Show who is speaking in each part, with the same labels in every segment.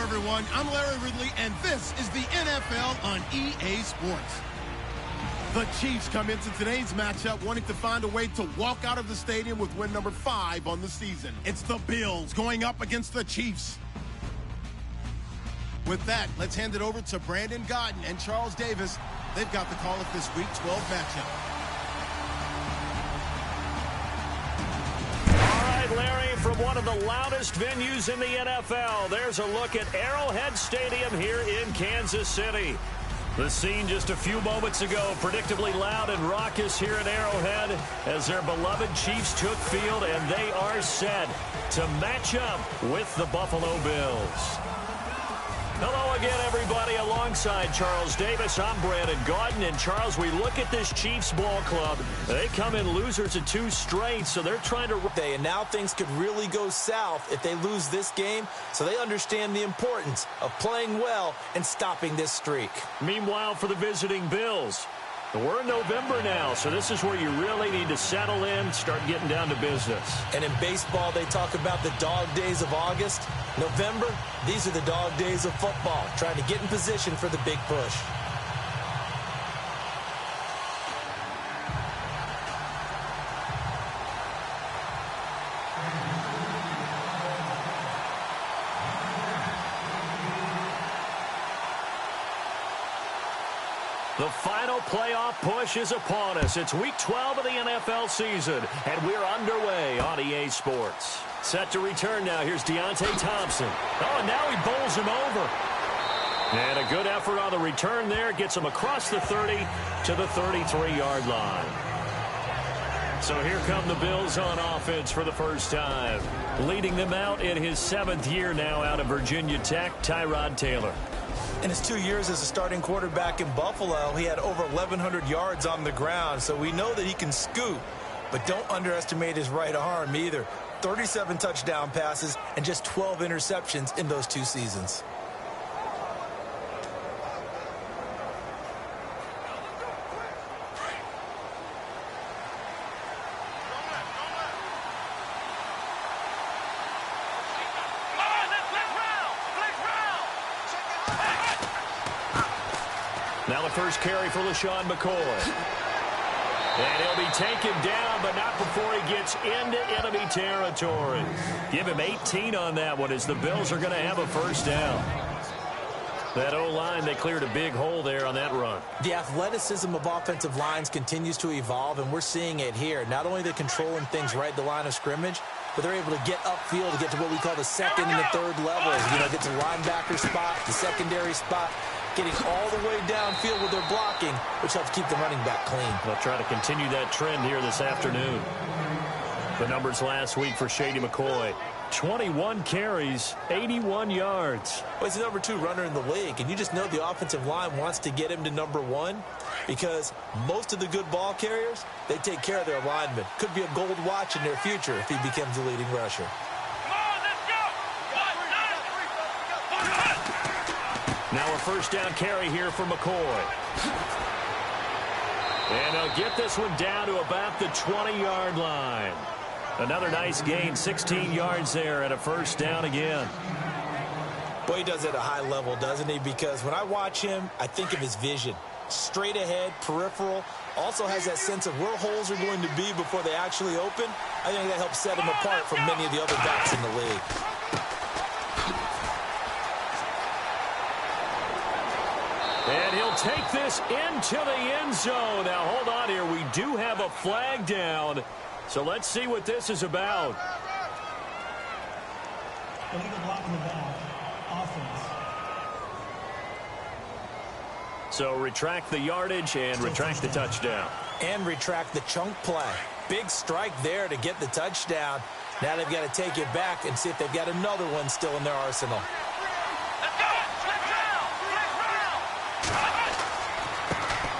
Speaker 1: everyone. I'm Larry Ridley, and this is the NFL on EA Sports. The Chiefs come into today's matchup wanting to find a way to walk out of the stadium with win number 5 on the season. It's the Bills going up against the Chiefs. With that, let's hand it over to Brandon Godden and Charles Davis. They've got the call of this Week 12 matchup.
Speaker 2: Larry, from one of the loudest venues in the NFL, there's a look at Arrowhead Stadium here in Kansas City. The scene just a few moments ago, predictably loud and raucous here at Arrowhead as their beloved Chiefs took field, and they are set to match up with the Buffalo Bills. Hello again, everybody. Alongside Charles Davis, I'm Brandon Godden. And, Charles, we look at this Chiefs ball club. They come in losers of 2 straight, so they're trying to...
Speaker 3: And now things could really go south if they lose this game, so they understand the importance of playing well and stopping this streak.
Speaker 2: Meanwhile, for the visiting Bills, we're in November now, so this is where you really need to settle in, start getting down to business.
Speaker 3: And in baseball, they talk about the dog days of August. November, these are the dog days of football, trying to get in position for the big push.
Speaker 2: The final playoff push is upon us. It's Week 12 of the NFL season, and we're underway on EA Sports. Set to return now. Here's Deontay Thompson. Oh, and now he bowls him over. And a good effort on the return there. Gets him across the 30 to the 33-yard line. So here come the Bills on offense for the first time. Leading them out in his 7th year now out of Virginia Tech, Tyrod Taylor.
Speaker 3: In his 2 years as a starting quarterback in Buffalo, he had over 1,100 yards on the ground, so we know that he can scoot. But don't underestimate his right arm either. 37 touchdown passes and just 12 interceptions in those 2 seasons.
Speaker 2: Now the first carry for LaShawn McCoy. And he'll be taken down, but not before he gets into enemy territory. Give him 18 on that one as the Bills are going to have a first down. That O-line, they cleared a big hole there on that run.
Speaker 3: The athleticism of offensive lines continues to evolve, and we're seeing it here. Not only are they controlling things right at the line of scrimmage, but they're able to get upfield to get to what we call the second and the third levels. You know, get to linebacker spot, the secondary spot, getting all the way downfield with their blocking, which helps keep the running back clean.
Speaker 2: They'll try to continue that trend here this afternoon. The numbers last week for Shady McCoy. 21 carries, 81 yards.
Speaker 3: Well, he's the number 2 runner in the league, and you just know the offensive line wants to get him to number 1 because most of the good ball carriers, they take care of their linemen. Could be a gold watch in their future if he becomes the leading rusher.
Speaker 2: Now a first down carry here for McCoy. And he'll get this one down to about the 20-yard line. Another nice gain, 16 yards there and a first down again.
Speaker 3: Boy, he does it at a high level, doesn't he? Because when I watch him, I think of his vision. Straight ahead, peripheral. Also has that sense of where holes are going to be before they actually open. I think that helps set him apart from many of the other backs in the league.
Speaker 2: And he'll take this into the end zone. Now, hold on here. We do have a flag down. So let's see what this is about.
Speaker 4: Illegal blocking the ball. Offense.
Speaker 2: So retract the yardage and retract the touchdown.
Speaker 3: And retract the chunk play. Big strike there to get the touchdown. Now they've got to take it back and see if they've got another one still in their arsenal.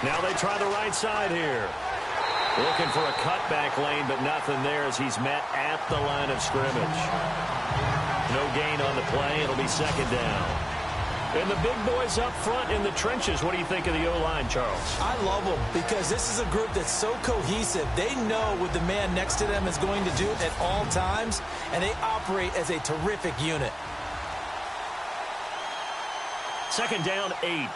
Speaker 2: Now they try the right side here. Looking for a cutback lane, but nothing there as he's met at the line of scrimmage. No gain on the play. It'll be second down. And the big boys up front in the trenches. What do you think of the O-line, Charles?
Speaker 3: I love them because this is a group that's so cohesive. They know what the man next to them is going to do at all times, and they operate as a terrific unit.
Speaker 2: Second down, 8.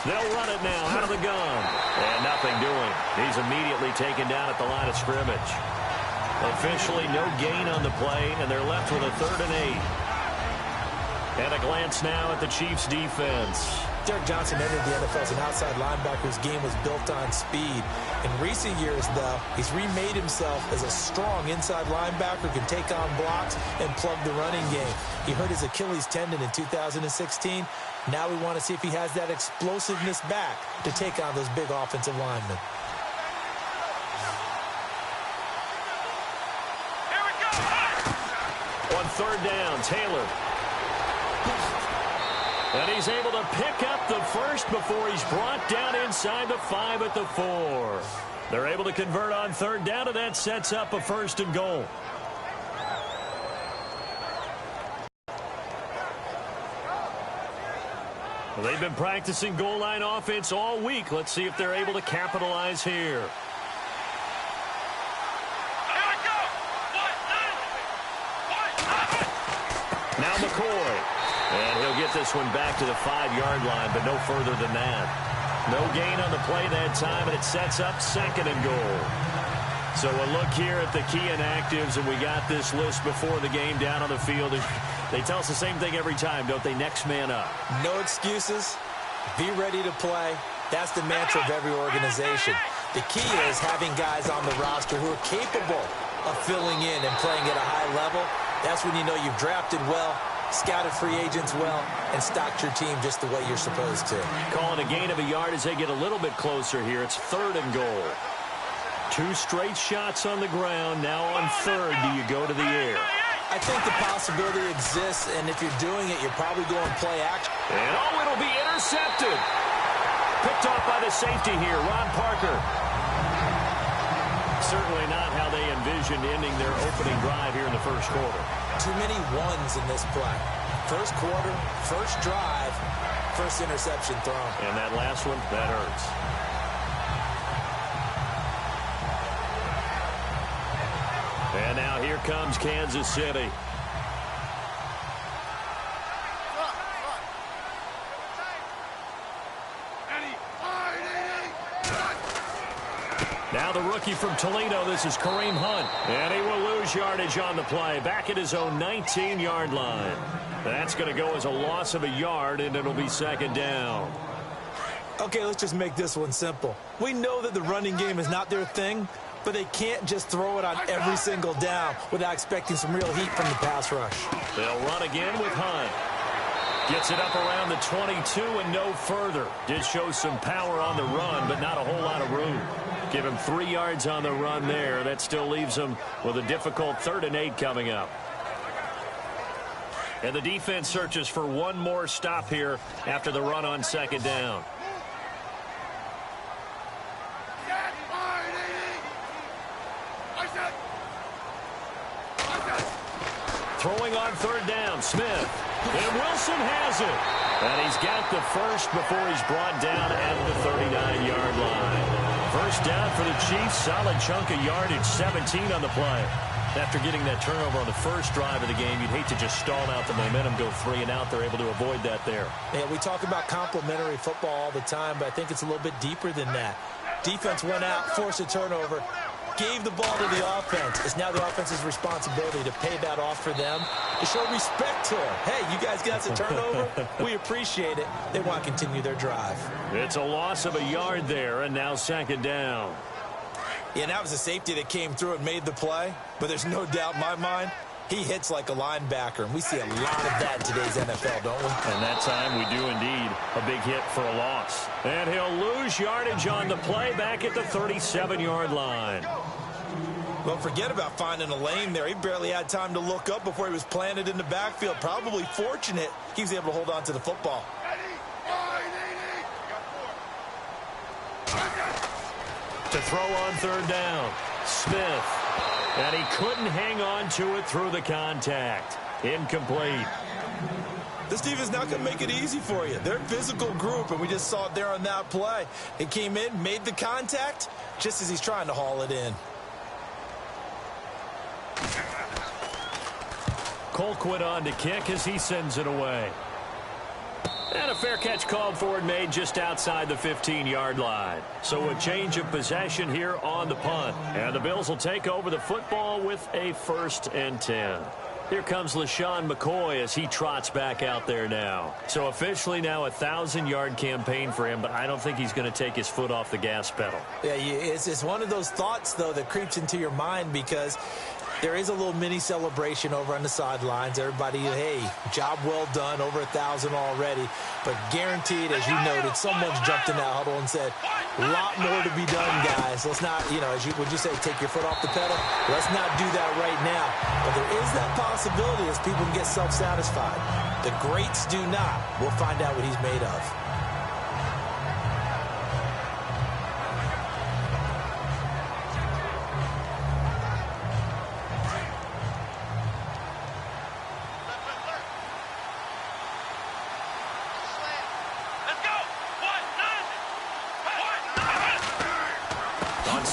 Speaker 2: They'll run it now out of the gun. And nothing doing. He's immediately taken down at the line of scrimmage. Officially no gain on the play, and they're left with a 3rd and 8. And a glance now at the Chiefs' defense.
Speaker 3: Derek Johnson entered the NFL as an outside linebacker whose game was built on speed. In recent years, though, he's remade himself as a strong inside linebacker who can take on blocks and plug the running game. He hurt his Achilles tendon in 2016. Now we want to see if he has that explosiveness back to take on those big offensive linemen.
Speaker 2: Here we go. On 3rd down, Taylor. And he's able to pick up the first before he's brought down inside the 5 at the 4. They're able to convert on 3rd down, and that sets up a 1st and goal. Well, they've been practicing goal line offense all week. Let's see if they're able to capitalize here. Now McCoy. And he'll get this one back to the 5-yard line, but no further than that. No gain on the play that time, and it sets up 2nd and goal. So a look here at the key inactives, and we got this list before the game down on the field. They tell us the same thing every time, don't they? Next man up.
Speaker 3: No excuses. Be ready to play. That's the mantra of every organization. The key is having guys on the roster who are capable of filling in and playing at a high level. That's when you know you've drafted well, scouted free agents well, and stocked your team just the way you're supposed to.
Speaker 2: Calling a gain of a yard as they get a little bit closer here. It's 3rd and goal. 2 straight shots on the ground. Now on 3rd, do you go to the air?
Speaker 3: I think the possibility exists, and if you're doing it, you're probably going play action.
Speaker 2: And it'll be intercepted. Picked off by the safety here, Ron Parker. Certainly not how they envisioned ending their opening drive here in the 1st quarter.
Speaker 3: Too many ones in this play. 1st quarter, 1st drive, 1st interception thrown.
Speaker 2: And that last one, that hurts. And now here comes Kansas City. Now the rookie from Toledo, this is Kareem Hunt. And he will lose yardage on the play. Back at his own 19-yard line. That's going to go as a loss of a yard, and it'll be 2nd down.
Speaker 3: Okay, let's just make this one simple. We know that the running game is not their thing, but they can't just throw it on every single down without expecting some real heat from the pass rush.
Speaker 2: They'll run again with Hunt. Gets it up around the 22 and no further. Did show some power on the run, but not a whole lot of room. Give him 3 yards on the run there. That still leaves him with a difficult 3rd and 8 coming up. And the defense searches for one more stop here after the run on 2nd down. Throwing on 3rd down, Smith. And Wilson has it. And he's got the first before he's brought down at the 39-yard line. 1st down for the Chiefs. Solid chunk of yardage, 17 on the play. After getting that turnover on the 1st drive of the game, you'd hate to just stall out the momentum, go 3 and out. They're able to avoid that there.
Speaker 3: Yeah, we talk about complementary football all the time, but I think it's a little bit deeper than that. Defense went out, forced a turnover, gave the ball to the offense. It's now the offense's responsibility to pay that off for them, to show respect to them. Hey, you guys got the turnover. We appreciate it. They want to continue their drive.
Speaker 2: It's a loss of a yard there, and now 2nd down.
Speaker 3: Yeah, and that was a safety that came through and made the play, but there's no doubt in my mind, he hits like a linebacker, and we see a lot of that in today's NFL, don't we?
Speaker 2: And that time we do indeed. A big hit for a loss. And he'll lose yardage on the play back at the 37-yard line.
Speaker 3: Well, forget about finding a lane there. He barely had time to look up before he was planted in the backfield. Probably fortunate he was able to hold on to the football.
Speaker 2: To throw on 3rd down, Smith. And he couldn't hang on to it through the contact. Incomplete.
Speaker 3: This defense is not going to make it easy for you. They're a physical group, and we just saw it there on that play. It came in, made the contact, just as he's trying to haul it in.
Speaker 2: Colquitt on to kick as he sends it away. And a fair catch called for and made just outside the 15-yard line. So a change of possession here on the punt. And the Bills will take over the football with a 1st and 10. Here comes LaShawn McCoy as he trots back out there now. So officially now a 1,000-yard campaign for him, but I don't think he's going to take his foot off the gas pedal.
Speaker 3: Yeah, it's one of those thoughts, though, that creeps into your mind because there is a little mini celebration over on the sidelines. Everybody, hey, job well done, over 1,000 already. But guaranteed, as you noted, someone's jumped in that huddle and said, a lot more to be done, guys. Let's not, would you say, take your foot off the pedal? Let's not do that right now. But there is that possibility as people can get self-satisfied. The greats do not. We'll find out what he's made of.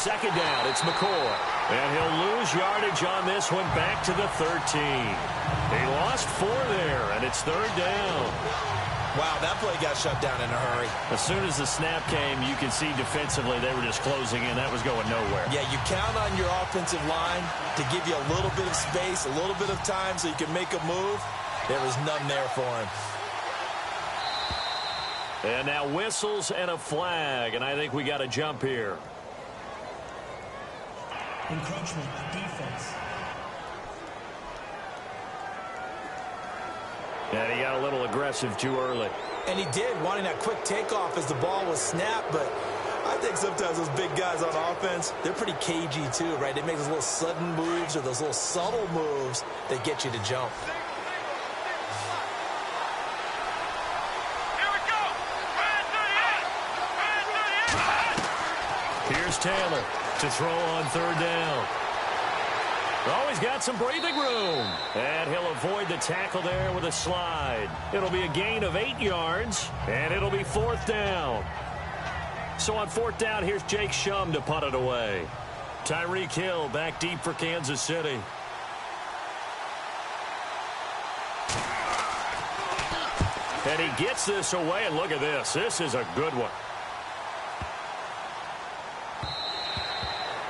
Speaker 2: Second down, it's McCoy. And he'll lose yardage on this one back to the 13. He lost 4 there, and it's 3rd down.
Speaker 3: Wow, that play got shut down in a hurry.
Speaker 2: As soon as the snap came, you can see defensively they were just closing in. That was going nowhere.
Speaker 3: Yeah, you count on your offensive line to give you a little bit of space, a little bit of time so you can make a move. There was none there for him.
Speaker 2: And now whistles and a flag, and I think we got a jump here.
Speaker 4: Encroachment, defense.
Speaker 2: And he got a little aggressive too early.
Speaker 3: And he did, wanting that quick takeoff as the ball was snapped. But I think sometimes those big guys on offense, they're pretty cagey too, right? They make those little sudden moves or those little subtle moves that get you to jump.
Speaker 2: Here's Taylor to throw on 3rd down. Oh, he's got some breathing room. And he'll avoid the tackle there with a slide. It'll be a gain of 8 yards, and it'll be 4th down. So on 4th down, here's Jake Shum to punt it away. Tyreek Hill back deep for Kansas City. And he gets this away, and look at this. This is a good one.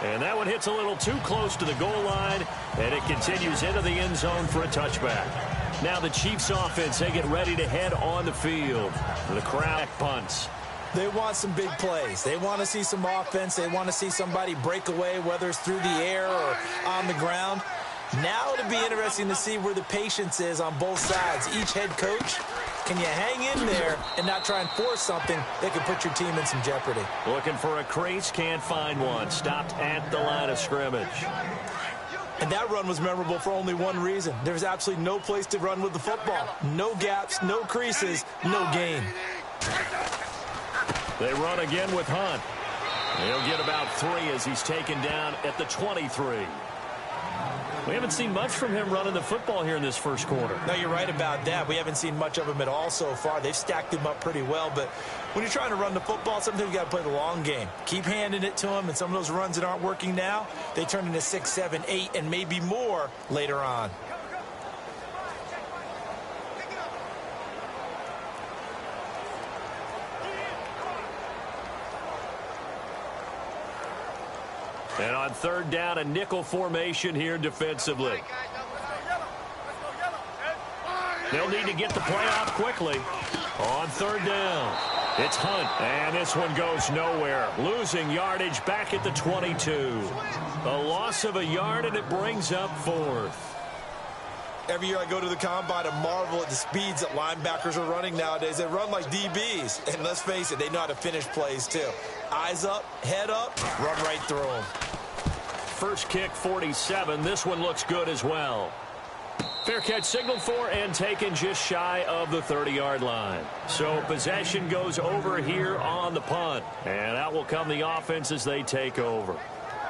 Speaker 2: And that one hits a little too close to the goal line, and it continues into the end zone for a touchback. Now the Chiefs offense, they get ready to head on the field. The crowd punts.
Speaker 3: They want some big plays. They want to see some offense. They want to see somebody break away, whether it's through the air or on the ground. Now it'll be interesting to see where the patience is on both sides. Each head coach, can you hang in there and not try and force something that could put your team in some jeopardy?
Speaker 2: Looking for a crease, can't find one. Stopped at the line of scrimmage.
Speaker 3: And that run was memorable for only one reason. There was absolutely no place to run with the football. No gaps, no creases, no gain.
Speaker 2: They run again with Hunt. He'll get about 3 as he's taken down at the 23. We haven't seen much from him running the football here in this first quarter.
Speaker 3: No, you're right about that. We haven't seen much of him at all so far. They've stacked him up pretty well, but when you're trying to run the football, sometimes you got to play the long game. Keep handing it to him, and some of those runs that aren't working now, they turn into 6, 7, 8, and maybe more later on.
Speaker 2: And on 3rd down, a nickel formation here defensively. They'll need to get the play out quickly. On 3rd down, it's Hunt. And this one goes nowhere. Losing yardage back at the 22. A loss of a yard, and it brings up 4th.
Speaker 3: Every year I go to the combine and marvel at the speeds that linebackers are running nowadays. They run like DBs. And let's face it, they know how to finish plays too. Eyes up, head up, run right through them.
Speaker 2: First kick, 47. This one looks good as well. Fair catch signaled for and taken just shy of the 30-yard line. So possession goes over here on the punt. And out will come the offense as they take over.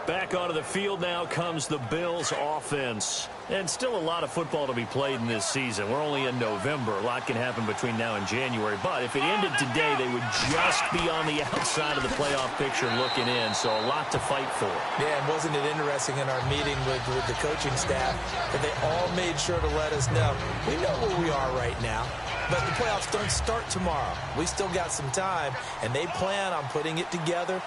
Speaker 2: Back onto the field now comes the Bills offense. And still a lot of football to be played in this season. We're only in November. A lot can happen between now and January. But if it ended today, they would just be on the outside of the playoff picture looking in. So a lot to fight for.
Speaker 3: Yeah, and wasn't it interesting in our meeting with the coaching staff that they all made sure to let us know, we know where we are right now. But the playoffs don't start tomorrow. We still got some time, and they plan on putting it together,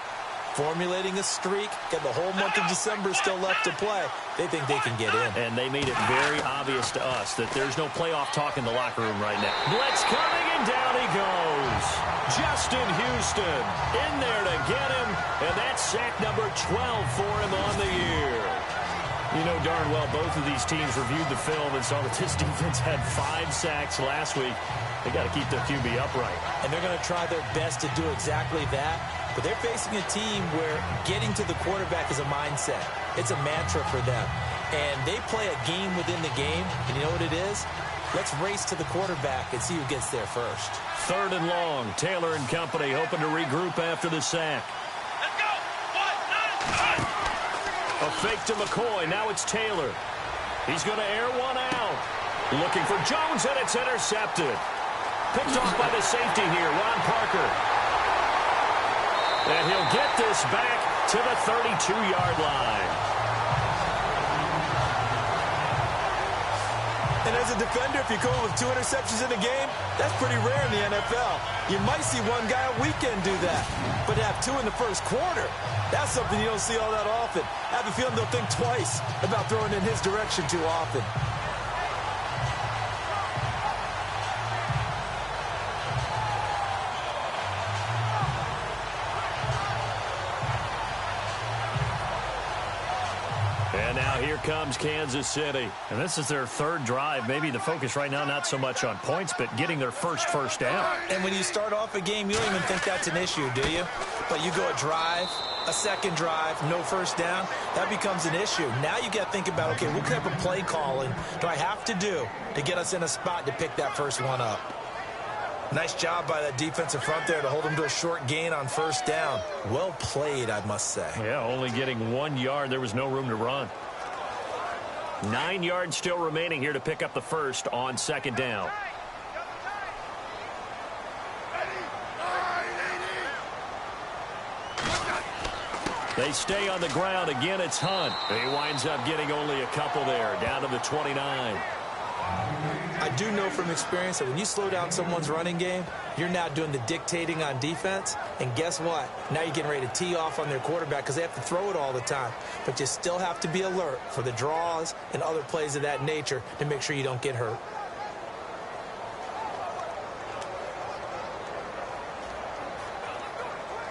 Speaker 3: formulating a streak, got the whole month of December still left to play. They think they can get in.
Speaker 2: And they made it very obvious to us that there's no playoff talk in the locker room right now. Blitz coming, and down he goes. Justin Houston in there to get him, and that's sack number 12 for him on the year. You know darn well both of these teams reviewed the film and saw that this defense had 5 sacks last week. They got to keep their QB upright.
Speaker 3: And they're going to try their best to do exactly that. But they're facing a team where getting to the quarterback is a mindset. It's a mantra for them. And they play a game within the game. And you know what it is? Let's race to the quarterback and see who gets there first.
Speaker 2: 3rd and long. Taylor and company hoping to regroup after the sack.
Speaker 5: Let's go. 1, 9, 5.
Speaker 2: A fake to McCoy. Now it's Taylor. He's going to air one out. Looking for Jones, and it's intercepted. Picked off by the safety here, Ron Parker. And he'll get this back to the 32-yard line.
Speaker 3: And as a defender, if you go with 2 interceptions in a game, that's pretty rare in the NFL. You might see one guy a weekend do that. But to have 2 in the first quarter, that's something you don't see all that often. I have a feeling they'll think twice about throwing in his direction too often.
Speaker 2: And now here comes Kansas City. And this is their 3rd drive. Maybe the focus right now not so much on points, but getting their first down.
Speaker 3: And when you start off a game, you don't even think that's an issue, do you? But you go a drive, a second drive, no first down, that becomes an issue. Now you got to think about, okay, what type of play calling do I have to do to get us in a spot to pick that first one up? Nice job by that defensive front there to hold them to a short gain on first down. Well played, I must say.
Speaker 2: Yeah, only getting 1 yard. There was no room to run. 9 yards still remaining here to pick up the first on 2nd down. They stay on the ground. Again, it's Hunt. He winds up getting only a couple there, down to the 29.
Speaker 3: I do know from experience that when you slow down someone's running game, you're now doing the dictating on defense. And guess what? Now you're getting ready to tee off on their quarterback because they have to throw it all the time. But you still have to be alert for the draws and other plays of that nature to make sure you don't get hurt.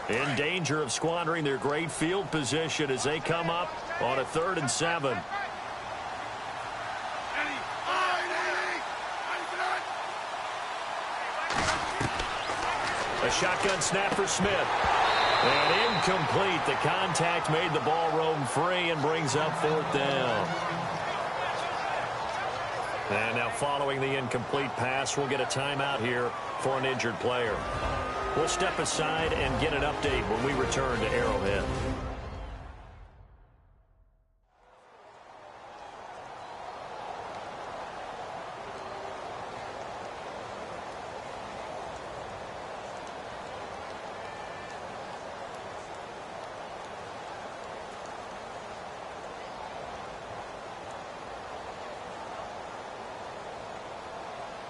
Speaker 2: In danger of squandering their great field position as they come up on a 3rd and 7. A shotgun snap for Smith. And incomplete. The contact made the ball roam free and brings up 4th down. And now following the incomplete pass, we'll get a timeout here for an injured player. We'll step aside and get an update when we return to Arrowhead.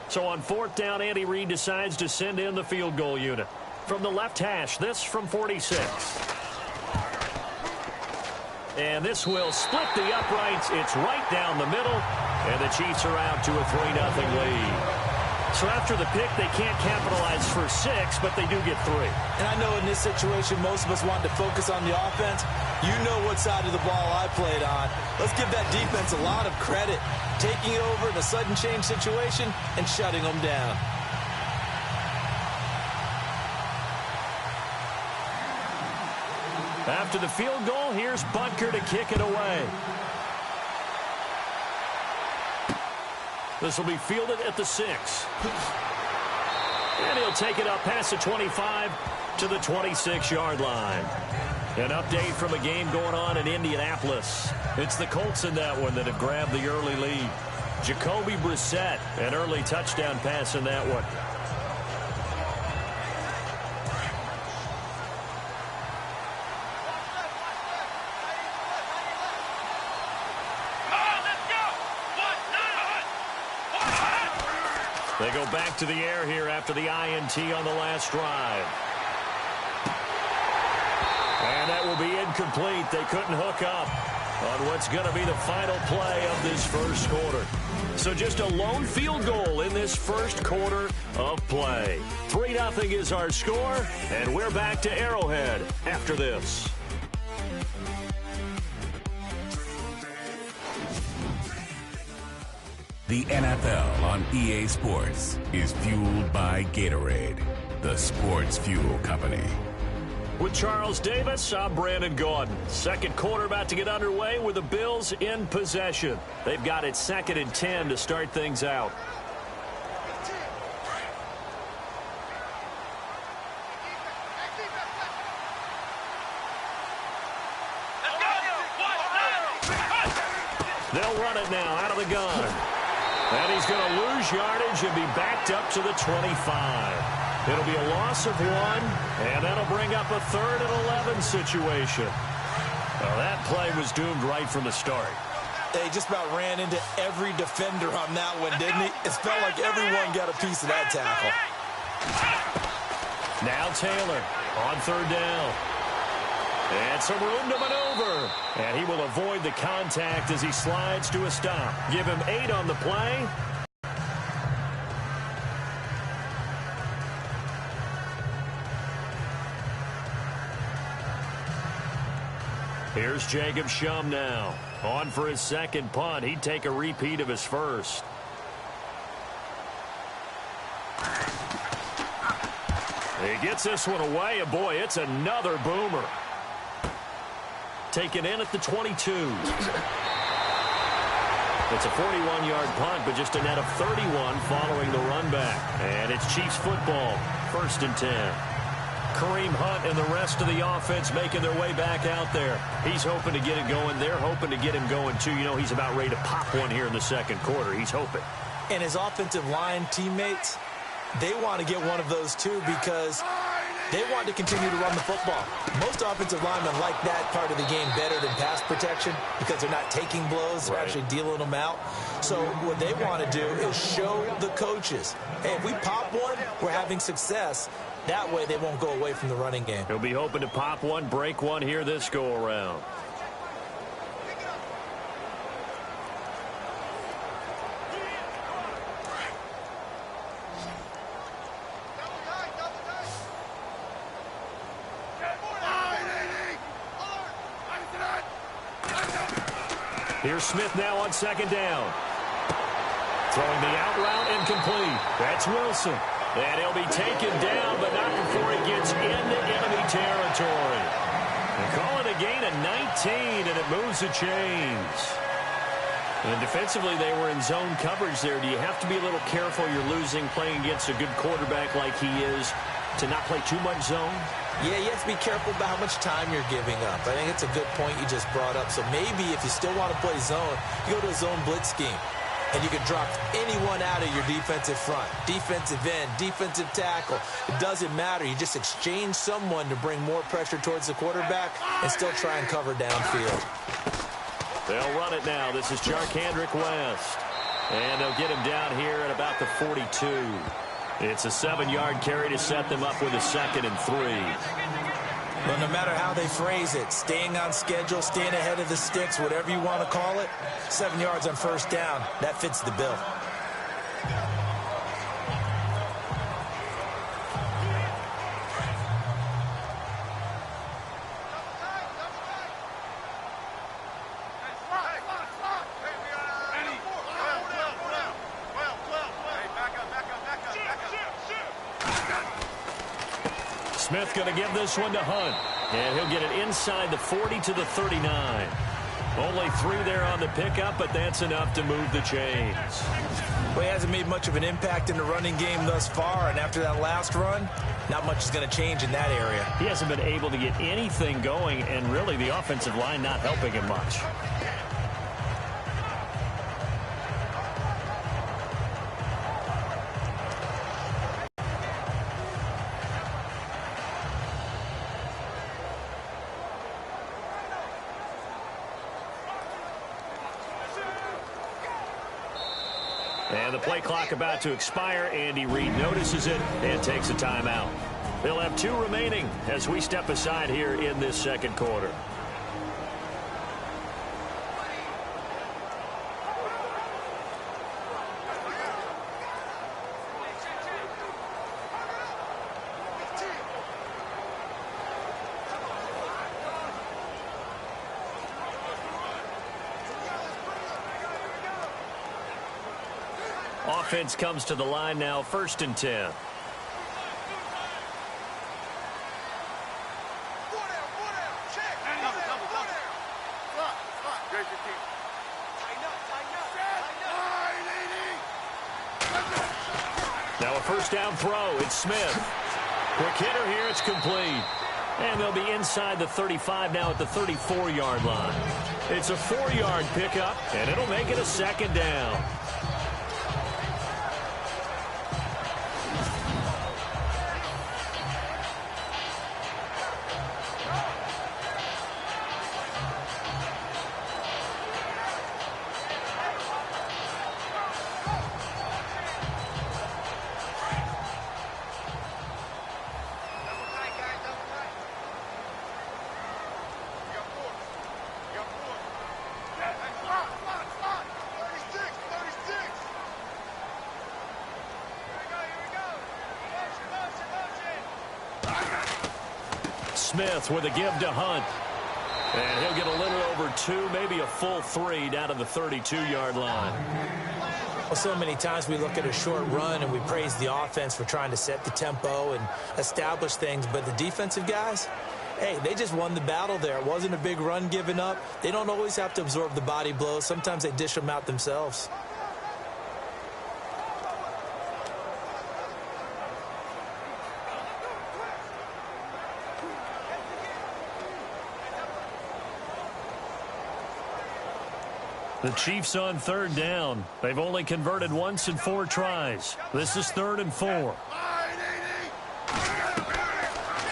Speaker 2: So on 4th down, Andy Reid decides to send in the field goal unit. From the left hash, this from 46. And this will split the uprights. It's right down the middle. And the Chiefs are out to a 3-0 lead. So after the pick, they can't capitalize for 6, but they do get 3.
Speaker 3: And I know in this situation, most of us want to focus on the offense. You know what side of the ball I played on. Let's give that defense a lot of credit. Taking it over in a sudden change situation and shutting them down.
Speaker 2: After the field goal, here's Butker to kick it away. This will be fielded at the 6. And he'll take it up past the 25 to the 26-yard line. An update from a game going on in Indianapolis. It's the Colts in that one that have grabbed the early lead. Jacoby Brissett, an early touchdown pass in that one. They go back to the air here after the INT on the last drive. And that will be incomplete. They couldn't hook up on what's going to be the final play of this first quarter. So just a lone field goal in this first quarter of play. 3-0 is our score, and we're back to Arrowhead after this.
Speaker 6: The NFL on EA Sports is fueled by Gatorade, the sports fuel company.
Speaker 2: With Charles Davis, I'm Brandon Gaudin. Second quarter about to get underway with the Bills in possession. They've got it 2nd and 10 to start things out. They'll run it now out of the gun. And he's going to lose yardage and be backed up to the 25. It'll be a loss of 1, and that'll bring up a 3rd and 11 situation. Well, that play was doomed right from the start.
Speaker 3: They just about ran into every defender on that one, didn't he? It felt like everyone got a piece of that tackle.
Speaker 2: Now Taylor on 3rd down. And some room to maneuver. And he will avoid the contact as he slides to a stop. Give him 8 on the play. Here's Jacob Shum now. On for his second punt. He'd take a repeat of his first. He gets this one away, and boy, it's another boomer. Taken in at the 22. It's a 41-yard punt, but just a net of 31 following the run back. And it's Chiefs football, 1st and 10. Kareem Hunt and the rest of the offense making their way back out there. He's hoping to get it going. They're hoping to get him going, too. You know, he's about ready to pop one here in the second quarter. He's hoping.
Speaker 3: And his offensive line teammates, they want to get one of those, too, because they want to continue to run the football. Most offensive linemen like that part of the game better than pass protection because they're not taking blows. They're actually dealing them out. So what they want to do is show the coaches, hey, if we pop one, we're having success. That way they won't go away from the running game.
Speaker 2: He'll be hoping to pop one, break one here this go-around. Here's Smith now on 2nd down. Throwing the out route incomplete. That's Wilson. And he'll be taken down, but not before he gets into enemy territory. They call it a gain of 19, and it moves the chains. And defensively, they were in zone coverage there. Do you have to be a little careful? You're losing playing against a good quarterback like he is to not play too much zone?
Speaker 3: Yeah, you have to be careful about how much time you're giving up. I think it's a good point you just brought up. So maybe if you still want to play zone, you go to a zone blitz scheme. And you can drop anyone out of your defensive front. Defensive end, defensive tackle. It doesn't matter. You just exchange someone to bring more pressure towards the quarterback and still try and cover downfield.
Speaker 2: They'll run it now. This is Charkandrick West. And they'll get him down here at about the 42. It's a 7-yard carry to set them up with a 2nd and 3.
Speaker 3: Well, no matter how they phrase it, staying on schedule, staying ahead of the sticks, whatever you want to call it, 7 yards on 1st down, that fits the bill.
Speaker 2: Smith going to give this one to Hunt. And he'll get it inside the 40 to the 39. Only 3 there on the pickup, but that's enough to move the chains.
Speaker 3: Well, he hasn't made much of an impact in the running game thus far, and after that last run, not much is going to change in that area.
Speaker 2: He hasn't been able to get anything going, and really the offensive line not helping him much. And the play clock about to expire. Andy Reid notices it and takes a timeout. They'll have 2 remaining as we step aside here in this second quarter. Offense comes to the line now, 1st and 10. Now a 1st down throw. It's Smith. Quick hitter here. It's complete. And they'll be inside the 35 now at the 34-yard line. It's a 4-yard pickup, and it'll make it a 2nd down. Smith with a give to Hunt. And he'll get a little over 2, maybe a full 3 down to the 32-yard line.
Speaker 3: Well, so many times we look at a short run and we praise the offense for trying to set the tempo and establish things. But the defensive guys, hey, they just won the battle there. It wasn't a big run given up. They don't always have to absorb the body blows. Sometimes they dish them out themselves.
Speaker 2: The Chiefs on 3rd down. They've only converted once in 4 tries. This is 3rd and 4.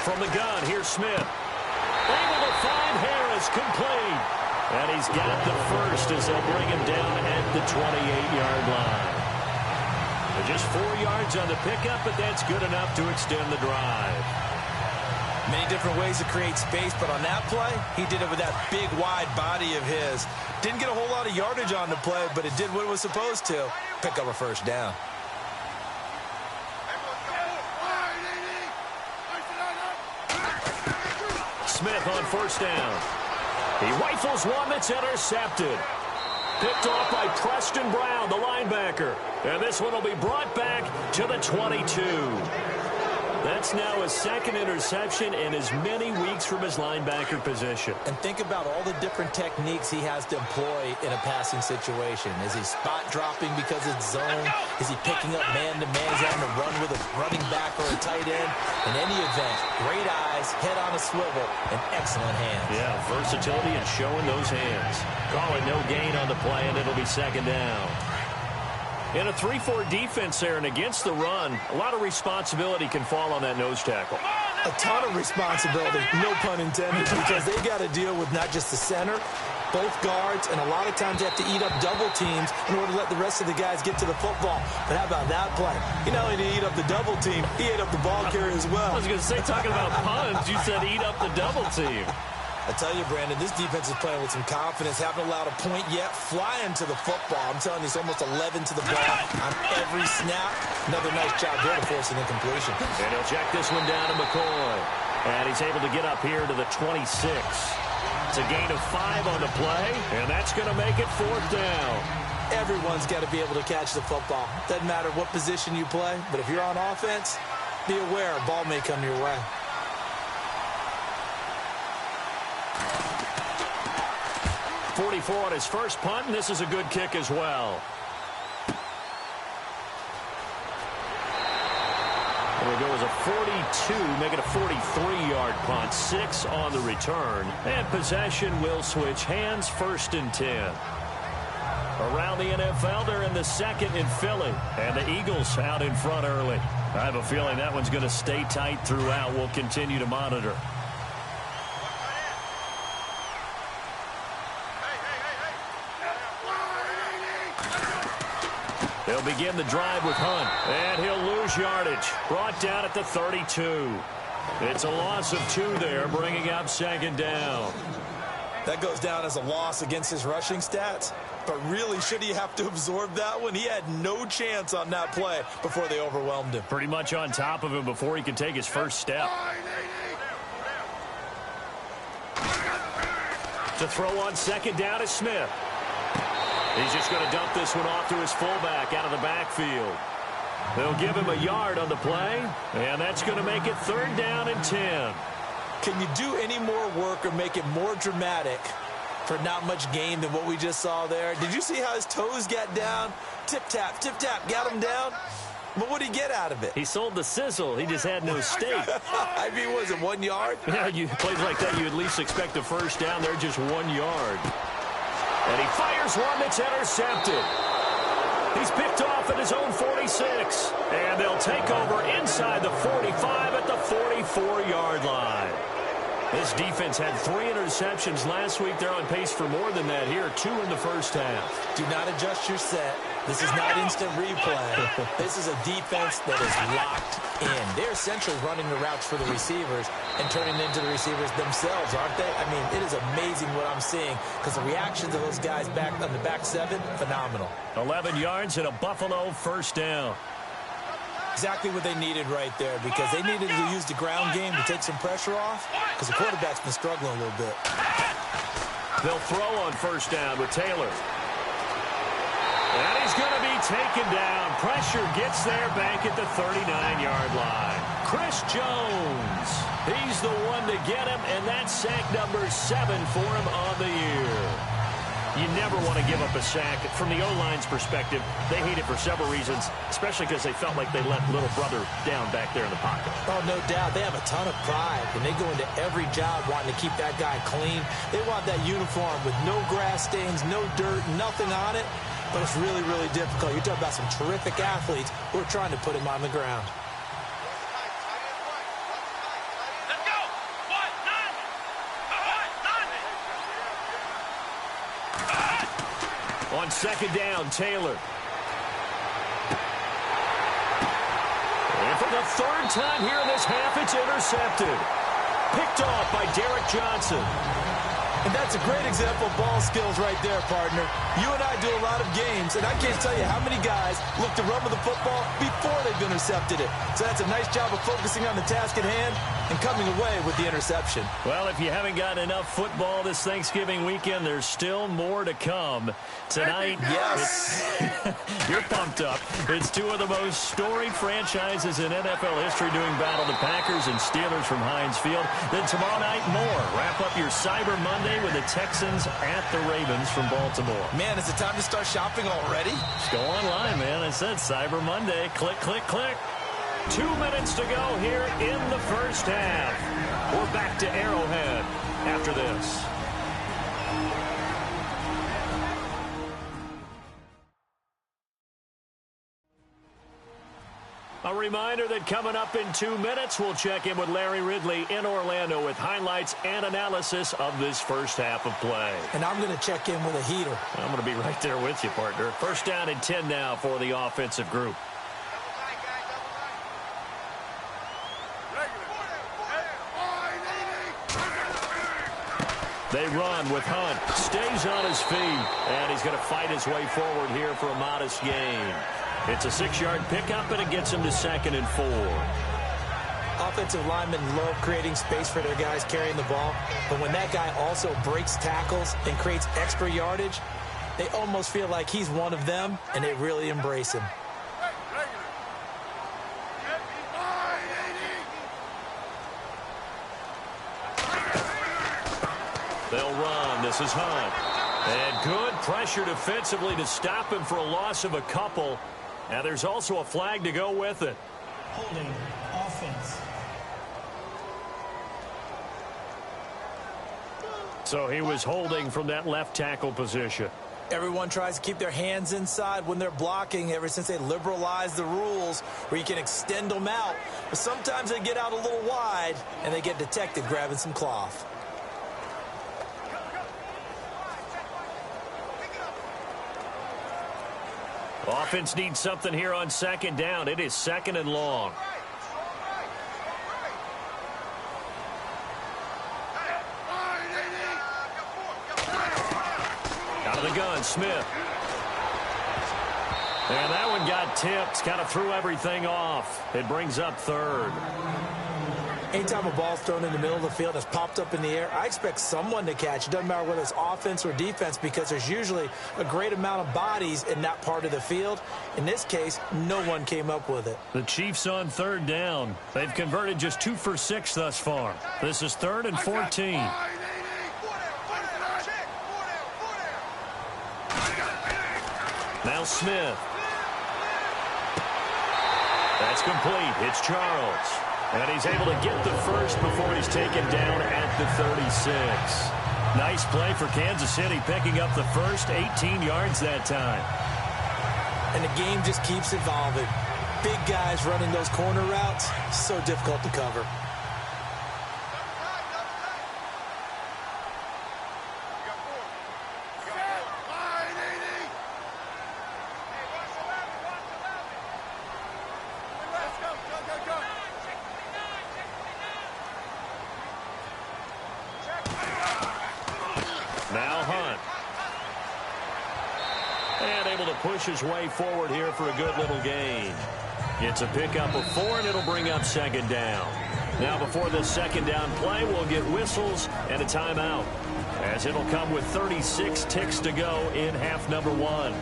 Speaker 2: From the gun, here's Smith. Able to find Harris, complete. And he's got the 1st as they'll bring him down at the 28-yard line. Just 4 yards on the pickup, but that's good enough to extend the drive.
Speaker 3: Many different ways to create space, but on that play, he did it with that big, wide body of his. Didn't get a whole lot of yardage on the play, but it did what it was supposed to. Pick up a 1st down.
Speaker 2: Smith on 1st down. He rifles one that's intercepted. Picked off by Preston Brown, the linebacker. And this one will be brought back to the 22. That's now his 2nd interception in as many weeks from his linebacker position.
Speaker 3: And think about all the different techniques he has to employ in a passing situation. Is he spot dropping because it's zone? Is he picking up man-to-man? Is he having to run with a running back or a tight end? In any event, great eyes, head on a swivel, and excellent hands.
Speaker 2: Yeah, versatility and showing those hands. Call it no gain on the play, and it'll be 2nd down. In a 3-4 defense there and against the run, a lot of responsibility can fall on that nose tackle.
Speaker 3: A ton of responsibility, no pun intended, because they got to deal with not just the center, both guards, and a lot of times they have to eat up double teams in order to let the rest of the guys get to the football. But how about that play? He not only did he eat up the double team, he ate up the ball carrier as well.
Speaker 2: I was going to say, talking about puns, you said eat up the double team.
Speaker 3: I tell you, Brandon, this defense is playing with some confidence. Haven't allowed a point yet. Flying to the football. I'm telling you, it's almost 11 to the ball on every snap. Another nice job there to force an incompletion.
Speaker 2: And he'll check this one down to McCoy. And he's able to get up here to the 26. It's a gain of 5 on the play, and that's going to make it 4th down.
Speaker 3: Everyone's got to be able to catch the football. Doesn't matter what position you play, but if you're on offense, be aware a ball may come your way. .44 on his first punt, and this is a good kick as well.
Speaker 2: It'll go as a 42, make it a 43-yard punt, 6 on the return. And possession will switch hands, 1st and 10. Around the NFL, they're in the 2nd in Philly. And the Eagles out in front early. I have a feeling that one's going to stay tight throughout. We'll continue to monitor. They'll begin the drive with Hunt, and he'll lose yardage. Brought down at the 32. It's a loss of 2 there, bringing up 2nd down.
Speaker 3: That goes down as a loss against his rushing stats. But really, should he have to absorb that one? He had no chance on that play before they overwhelmed him.
Speaker 2: Pretty much on top of him before he could take his first step. To throw on 2nd down is Smith. He's just going to dump this one off to his fullback out of the backfield. They'll give him a yard on the play, and that's going to make it 3rd down and 10.
Speaker 3: Can you do any more work or make it more dramatic for not much gain than what we just saw there? Did you see how his toes got down? Tip-tap, got him down. But what did he get out of it?
Speaker 2: He sold the sizzle. He just had no steak.
Speaker 3: I mean, was it 1 yard?
Speaker 2: Yeah, plays like that, you at least expect a first down. They're just 1 yard. And he fires one that's intercepted. He's picked off at his own 46. And they'll take over inside the 45 at the 44-yard line. This defense had 3 interceptions last week. They're on pace for more than that here. 2 in the first half.
Speaker 3: Do not adjust your set. This is not instant replay. This is a defense that is locked in. They're essentially running the routes for the receivers and turning it into the receivers themselves, aren't they? I mean, it is amazing what I'm seeing because the reactions of those guys back on the back 7, phenomenal.
Speaker 2: 11 yards and a Buffalo first down.
Speaker 3: Exactly what they needed right there because they needed to use the ground game to take some pressure off because the quarterback's been struggling a little bit.
Speaker 2: They'll throw on first down with Taylor. And he's going to be taken down. Pressure gets there back at the 39-yard line. Chris Jones. He's the one to get him, and that's sack number 7 for him on the year. You never want to give up a sack. From the O-line's perspective, they hate it for several reasons, especially because they felt like they let little brother down back there in the pocket.
Speaker 3: Oh, no doubt. They have a ton of pride, and they go into every job wanting to keep that guy clean. They want that uniform with no grass stains, no dirt, nothing on it. But it's really, really difficult. You're talking about some terrific athletes who are trying to put him on the ground.
Speaker 5: Let's go. 1, 9.
Speaker 2: On second down, Taylor. And for the 3rd time here in this half, it's intercepted. Picked off by Derek Johnson.
Speaker 3: And that's a great example of ball skills right there, partner. You and I do a lot of games, and I can't tell you how many guys look to run with the football before they've intercepted it. So that's a nice job of focusing on the task at hand and coming away with the interception.
Speaker 2: Well, if you haven't got enough football this Thanksgiving weekend, there's still more to come. Tonight,
Speaker 3: yes,
Speaker 2: you're pumped up. It's 2 of the most storied franchises in NFL history doing battle, the Packers and Steelers from Heinz Field. Then tomorrow night, more. Wrap up your Cyber Monday with the Texans at the Ravens from Baltimore.
Speaker 3: Man, is it time to start shopping already?
Speaker 2: Just go online, man. I said Cyber Monday. Click, click, click. 2 minutes to go here in the first half. We're back to Arrowhead after this. A reminder that coming up in 2 minutes, we'll check in with Larry Ridley in Orlando with highlights and analysis of this first half of play.
Speaker 3: And I'm going to check in with a heater.
Speaker 2: I'm going to be right there with you, partner. First down and 10 now for the offensive group. They run with Hunt. Stays on his feet. And he's going to fight his way forward here for a modest gain. It's a 6-yard pickup, and it gets him to 2nd and 4.
Speaker 3: Offensive linemen love creating space for their guys carrying the ball. But when that guy also breaks tackles and creates extra yardage, they almost feel like he's one of them, and they really embrace him.
Speaker 2: They'll run. This is Hunt. And good pressure defensively to stop him for a loss of a couple. And there's also a flag to go with it.
Speaker 4: Holding defense.
Speaker 2: So he was holding from that left tackle position.
Speaker 3: Everyone tries to keep their hands inside when they're blocking ever since they liberalized the rules where you can extend them out. But sometimes they get out a little wide and they get detected grabbing some cloth.
Speaker 2: Offense needs something here on second down. It is second and long. Out of the gun, Smith. And that one got tipped, kind of threw everything off. It brings up third.
Speaker 3: Anytime a ball's thrown in the middle of the field that's popped up in the air, I expect someone to catch. It doesn't matter whether it's offense or defense because there's usually a great amount of bodies in that part of the field. In this case, no one came up with it.
Speaker 2: The Chiefs on third down. They've converted just 2 for 6 thus far. This is 3rd and 14. Now Smith. That's complete. It's Charles. And he's able to get the first before he's taken down at the 36. Nice play for Kansas City, picking up the first 18 yards that time.
Speaker 3: And the game just keeps evolving. Big guys running those corner routes, so difficult to cover.
Speaker 2: Now Hunt. And able to push his way forward here for a good little gain. It's a pickup of 4, and it'll bring up second down. Now before this second down play, we'll get whistles and a timeout, as it'll come with 36 ticks to go in half number 1.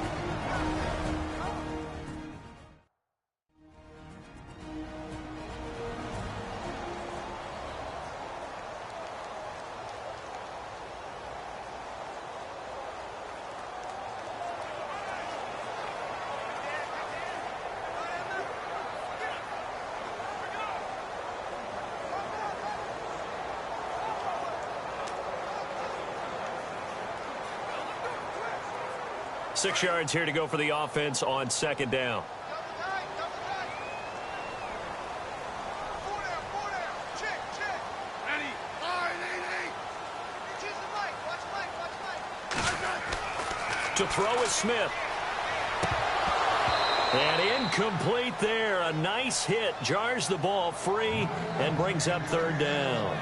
Speaker 2: Six yards here to go for the offense on second down. To throw is Smith. And incomplete there. A nice hit. Jars the ball free and brings up third down.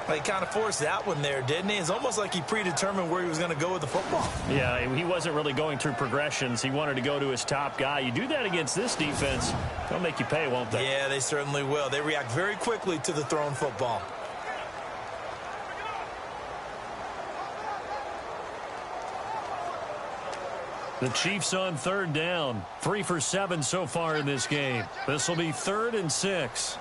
Speaker 3: Well, he kind of forced that one there, didn't he? It's almost like he predetermined where he was going to go with the football.
Speaker 2: Yeah, he wasn't really going through progressions. He wanted to go to his top guy. You do that against this defense, they'll make you pay, won't they?
Speaker 3: Yeah, they certainly will. They react very quickly to the thrown football.
Speaker 2: The Chiefs on third down. 3 for 7 so far in this game. This will be 3rd and 6.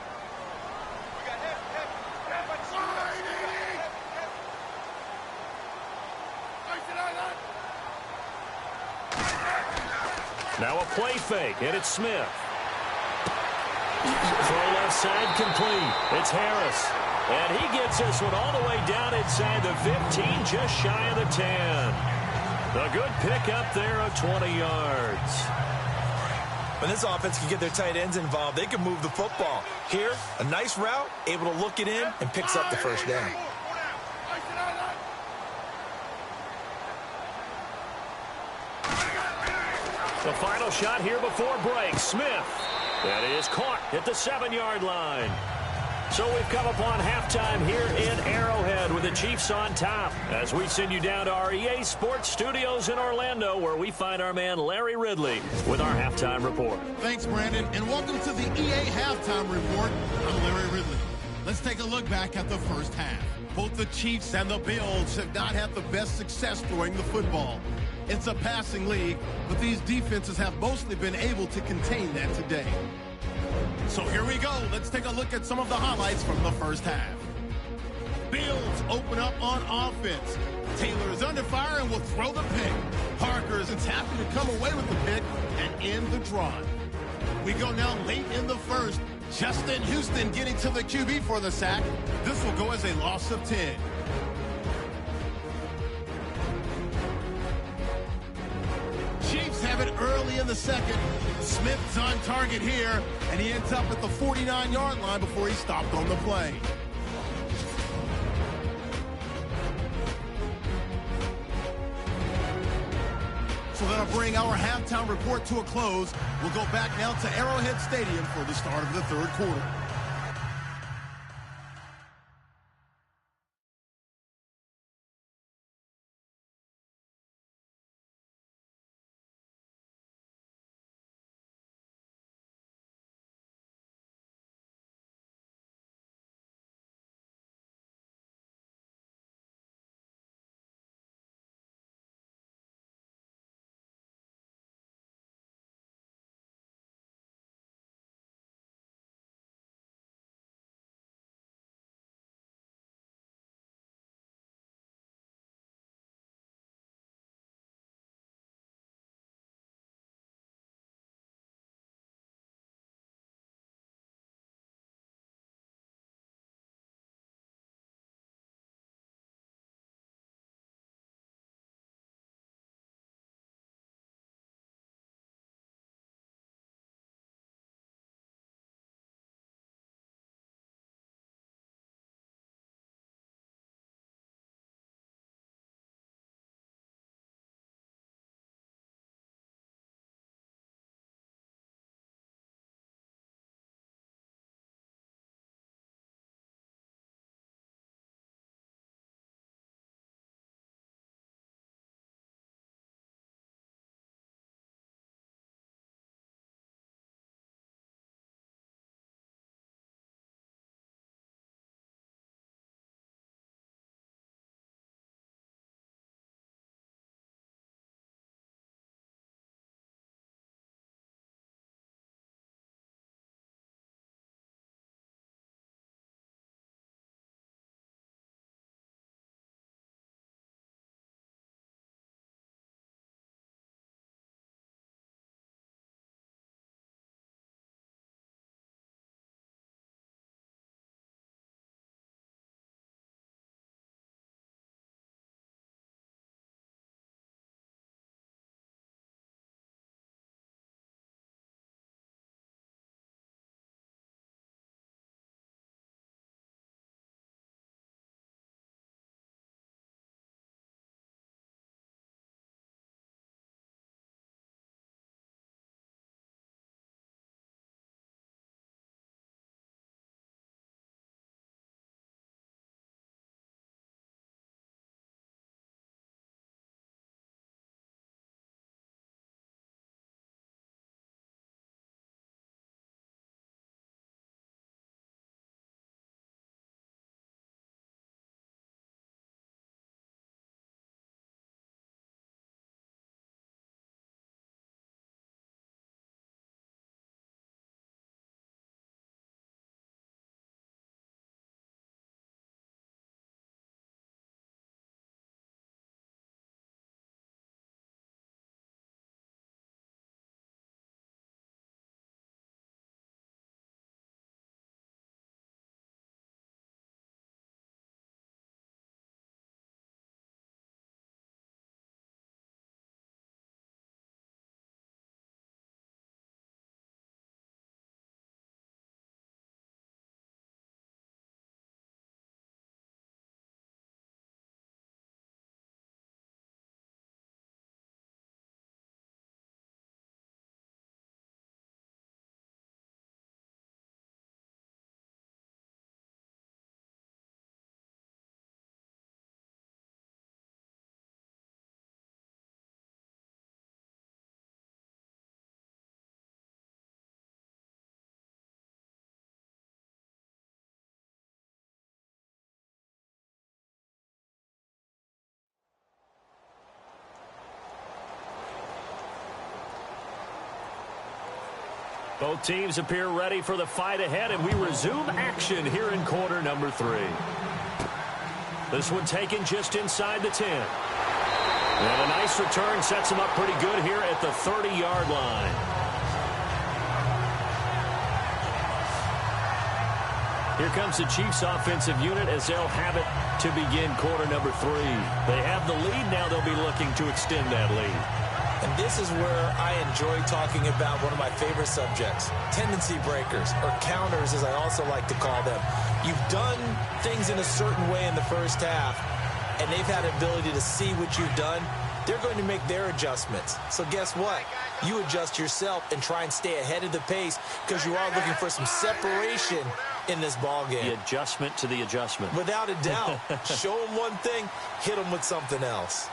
Speaker 2: Now a play fake, and it's Smith. Throw left side complete. It's Harris. And he gets this one all the way down inside the 15, just shy of the 10. A good pickup there of 20 yards.
Speaker 3: When this offense can get their tight ends involved, they can move the football. Here, a nice route, able to look it in, and picks up the first down.
Speaker 2: The final shot here before break. Smith. That is caught at the 7-yard line. So we've come upon halftime here in Arrowhead with the Chiefs on top as we send you down to our EA Sports Studios in Orlando, where we find our man Larry Ridley with our halftime report.
Speaker 1: Thanks, Brandon, and welcome to the EA Halftime Report. I'm Larry Ridley. Let's take a look back at the first half. Both the Chiefs and the Bills have not had the best success throwing the football. It's a passing league, but these defenses have mostly been able to contain that today. So here we go. Let's take a look at some of the highlights from the first half. Bills open up on offense. Taylor is under fire and will throw the pick. Parker is happy to come away with the pick and end the drive. We go now late in the first. Justin Houston getting to the QB for the sack. This will go as a loss of 10. Chiefs have it early in the second. Smith's on target here, and he ends up at the 49-yard line before he stopped on the play. So that'll bring our halftime report to a close. We'll go back now to Arrowhead Stadium for the start of the third quarter.
Speaker 2: Both teams appear ready for the fight ahead, and we resume action here in quarter number 3. This one taken just inside the 10. And a nice return sets him up pretty good here at the 30-yard line. Here comes the Chiefs offensive unit as they'll have it to begin quarter number 3. They have the lead. Now they'll be looking to extend that lead.
Speaker 3: And this is where I enjoy talking about one of my favorite subjects, tendency breakers, or counters as I also like to call them. You've done things in a certain way in the first half, and they've had the ability to see what you've done. They're going to make their adjustments. So guess what? You adjust yourself and try and stay ahead of the pace because you are looking for some separation in this ball game.
Speaker 2: The adjustment to the adjustment.
Speaker 3: Without a doubt. Show them one thing, hit them with something else.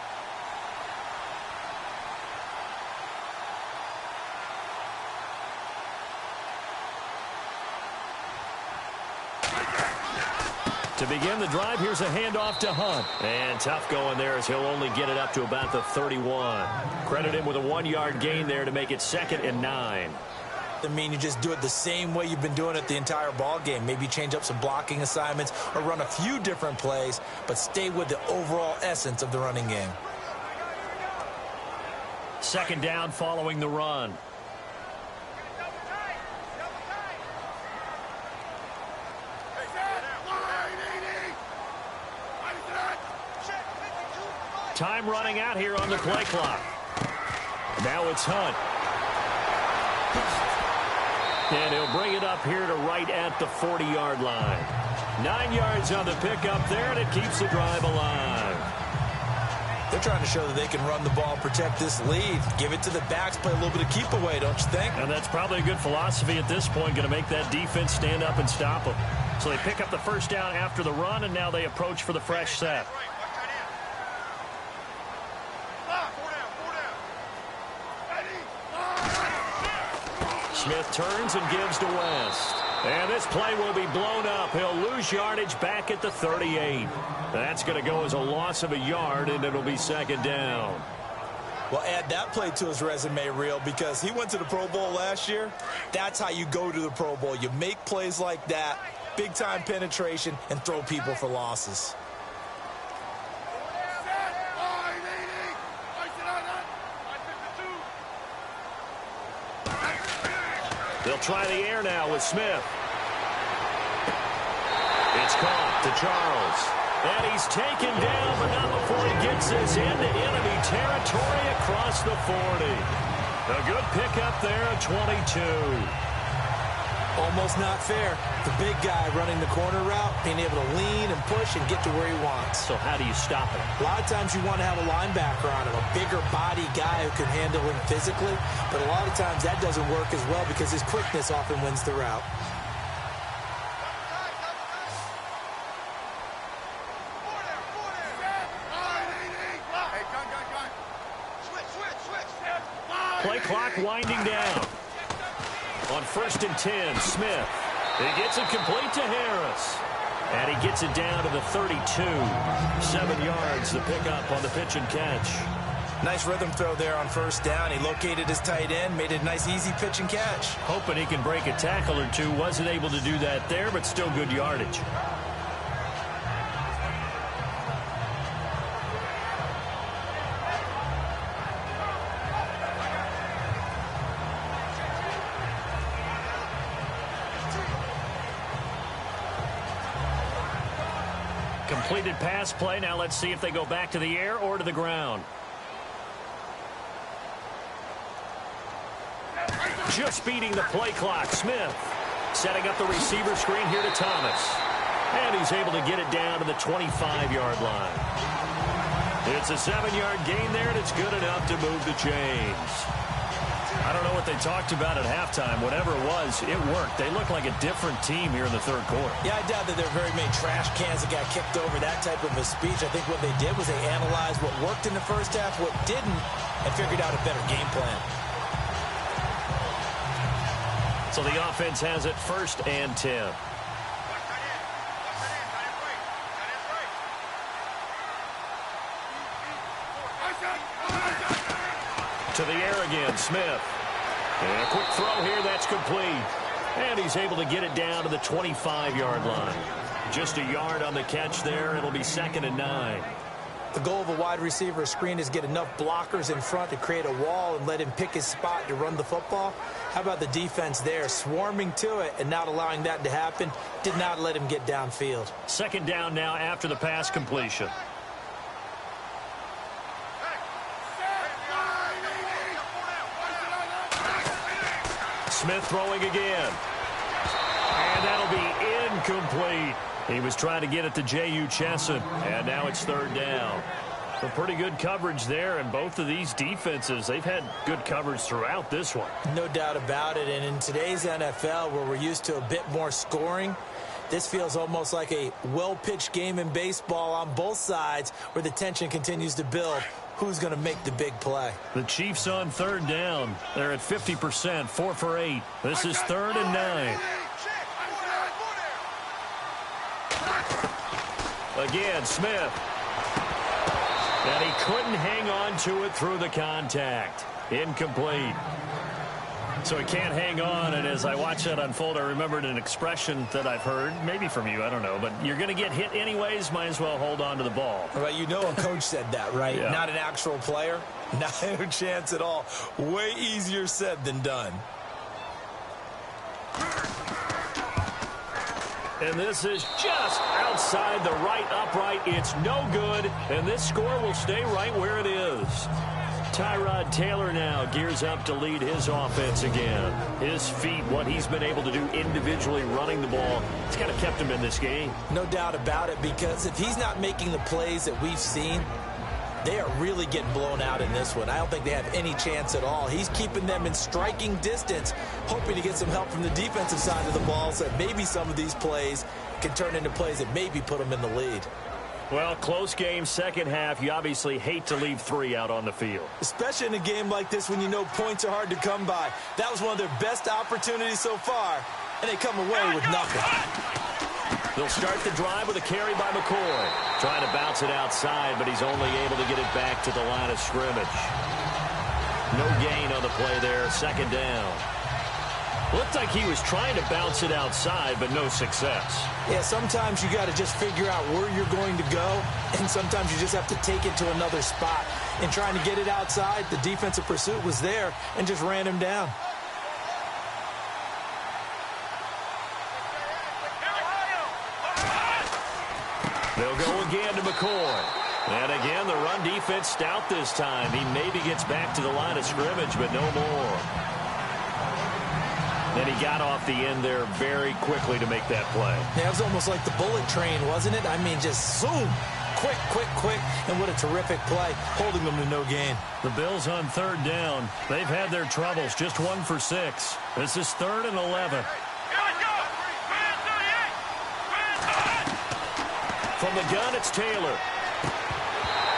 Speaker 2: To begin the drive, here's a handoff to Hunt. And tough going there as he'll only get it up to about the 31. Credit him with a 1-yard gain there to make it 2nd and 9.
Speaker 3: I mean, you just do it the same way you've been doing it the entire ball game. Maybe change up some blocking assignments or run a few different plays, but stay with the overall essence of the running game.
Speaker 2: 2nd down following the run. Time running out here on the play clock. Now it's Hunt. And he'll bring it up here to right at the 40-yard line. 9 yards on the pickup there, and it keeps the drive alive.
Speaker 3: They're trying to show that they can run the ball, protect this lead, give it to the backs, play a little bit of keep away, don't you think?
Speaker 2: And that's probably a good philosophy at this point, going to make that defense stand up and stop them. So they pick up the first down after the run, and now they approach for the fresh set. Smith turns and gives to West. And this play will be blown up. He'll lose yardage back at the 38. That's going to go as a loss of a yard, and it'll be 2nd down.
Speaker 3: Well, add that play to his resume reel because he went to the Pro Bowl last year. That's how you go to the Pro Bowl. You make plays like that, big-time penetration, and throw people for losses.
Speaker 2: They'll try the air now with Smith. It's caught to Charles. And he's taken down, but not before he gets this into enemy territory across the 40. A good pickup there at 22.
Speaker 3: Almost not fair. The big guy running the corner route, being able to lean and push and get to where he wants.
Speaker 2: So how do you stop it?
Speaker 3: A lot of times you want to have a linebacker on him, a bigger body guy who can handle him physically. But a lot of times that doesn't work as well because his quickness often wins the route.
Speaker 2: Play clock winding down. On 1st and 10, Smith. He gets it complete to Harris. And he gets it down to the 32. 7 yards, the pickup on the pitch and catch.
Speaker 3: Nice rhythm throw there on 1st down. He located his tight end, made it a nice easy pitch and catch.
Speaker 2: Hoping he can break a tackle or two. Wasn't able to do that there, but still good yardage. Completed pass play. Now let's see if they go back to the air or to the ground. Just beating the play clock. Smith setting up the receiver screen here to Thomas. And he's able to get it down to the 25-yard line. It's a 7-yard gain there, and it's good enough to move the chains. I don't know what they talked about at halftime. Whatever it was, it worked. They look like a different team here in the 3rd quarter.
Speaker 3: Yeah, I doubt that there are very many trash cans that got kicked over, that type of a speech. I think what they did was they analyzed what worked in the first half, what didn't, and figured out a better game plan.
Speaker 2: So the offense has it 1st and 10. To the air again, Smith. And a quick throw here, that's complete. And he's able to get it down to the 25-yard line. Just a yard on the catch there. It'll be 2nd and 9.
Speaker 3: The goal of a wide receiver screen is get enough blockers in front to create a wall and let him pick his spot to run the football. How about the defense there, swarming to it and not allowing that to happen? Did not let him get downfield.
Speaker 2: Second down now after the pass completion. Smith throwing again. And that'll be incomplete. He was trying to get it to J.U. Chesson, and now it's third down. So pretty good coverage there, and both of these defenses, they've had good coverage throughout this one.
Speaker 3: No doubt about it, and in today's NFL, where we're used to a bit more scoring, this feels almost like a well-pitched game in baseball on both sides where the tension continues to build. Who's going to make the big play?
Speaker 2: The Chiefs on third down. They're at 50%, 4 for 8. This is 3rd and 9. Again, Smith. And he couldn't hang on to it through the contact. Incomplete. So he can't hang on, and as I watch that unfold, I remembered an expression that I've heard, maybe from you, I don't know, but you're going to get hit anyways, might as well hold on to the ball.
Speaker 3: Right, you know a coach said that, right?
Speaker 2: Yeah. Not
Speaker 3: an actual player. Not a chance at all. Way easier said than done.
Speaker 2: And this is just outside the right upright. It's no good, and this score will stay right where it is. Tyrod Taylor now gears up to lead his offense again. His feet, what he's been able to do individually running the ball, it's kind of kept him in this game.
Speaker 3: No doubt about it, because if he's not making the plays that we've seen, they are really getting blown out in this one. I don't think they have any chance at all. He's keeping them in striking distance, hoping to get some help from the defensive side of the ball so that maybe some of these plays can turn into plays that maybe put them in the lead.
Speaker 2: Well, close game, second half. You obviously hate to leave 3 out on the field.
Speaker 3: Especially in a game like this when you know points are hard to come by. That was one of their best opportunities so far, and they come away with nothing.
Speaker 2: They'll start the drive with a carry by McCoy. Trying to bounce it outside, but he's only able to get it back to the line of scrimmage. No gain on the play there, second down. Looked like he was trying to bounce it outside, but no success.
Speaker 3: Yeah, sometimes you got to just figure out where you're going to go, and sometimes you just have to take it to another spot. And trying to get it outside, the defensive pursuit was there and just ran him down.
Speaker 2: They'll go again to McCoy. And again, the run defense stout this time. He maybe gets back to the line of scrimmage, but no more. And he got off the end there very quickly to make that play.
Speaker 3: Yeah, it was almost like the bullet train, wasn't it? I mean, just zoom. Quick, quick, quick. And what a terrific play, holding them to no gain.
Speaker 2: The Bills on third down. They've had their troubles, just 1 for 6. This is 3rd and 11. From the gun, it's Taylor.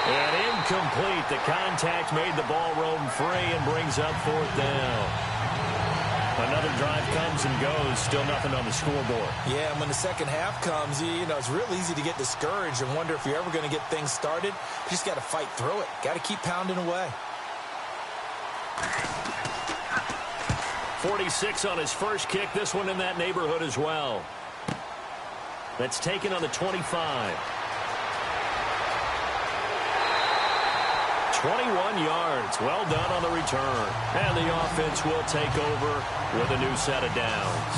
Speaker 2: And incomplete. The contact made the ball roam free and brings up 4th down. Another drive comes and goes. Still nothing on the scoreboard.
Speaker 3: Yeah, and when the second half comes, you know, it's real easy to get discouraged and wonder if you're ever going to get things started. You just got to fight through it. Got to keep pounding away.
Speaker 2: 46 on his first kick. This one in that neighborhood as well. That's taken on the 25. 21 yards. Well done on the return. And the offense will take over with a new set of downs.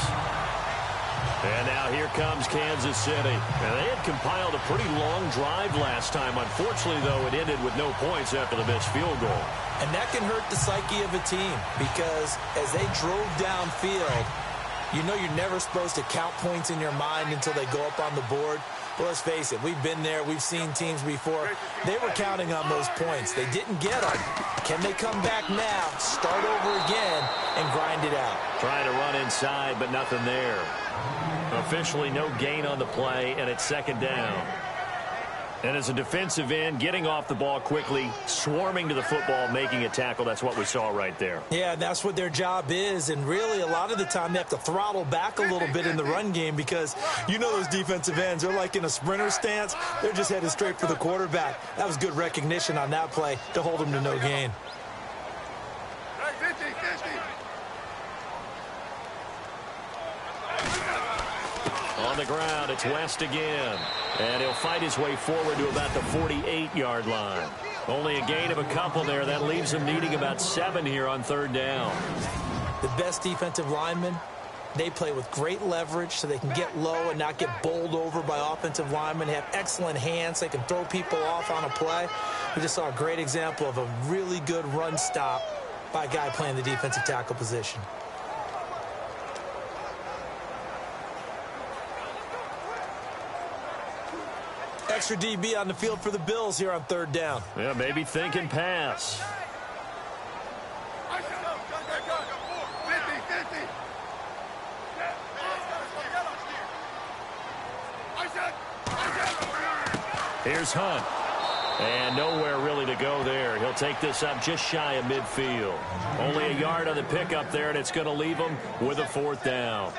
Speaker 2: And now here comes Kansas City. And they had compiled a pretty long drive last time. Unfortunately, though, it ended with no points after the missed field goal.
Speaker 3: And that can hurt the psyche of a team because as they drove downfield, you know you're never supposed to count points in your mind until they go up on the board. Well, let's face it, we've been there. We've seen teams before. They were counting on those points. They didn't get them. Can they come back now, start over again, and grind it out?
Speaker 2: Trying to run inside, but nothing there. Officially no gain on the play, and it's second down. And as a defensive end, getting off the ball quickly, swarming to the football, making a tackle, that's what we saw right there.
Speaker 3: Yeah, that's what their job is. And really, a lot of the time, they have to throttle back a little bit in the run game because you know those defensive ends, they're like in a sprinter stance. They're just headed straight for the quarterback. That was good recognition on that play to hold them to no gain.
Speaker 2: On the ground, it's West again. And he'll fight his way forward to about the 48-yard line. Only a gain of a couple there. That leaves him needing about 7 here on third down.
Speaker 3: The best defensive linemen, they play with great leverage so they can get low and not get bowled over by offensive linemen. They have excellent hands. They can throw people off on a play. We just saw a great example of a really good run stop by a guy playing the defensive tackle position. Extra DB on the field for the Bills here on third down.
Speaker 2: Yeah, maybe thinking pass. Here's Hunt. And nowhere really to go there. He'll take this up just shy of midfield. Only a yard on the pickup there, and it's going to leave him with a fourth down.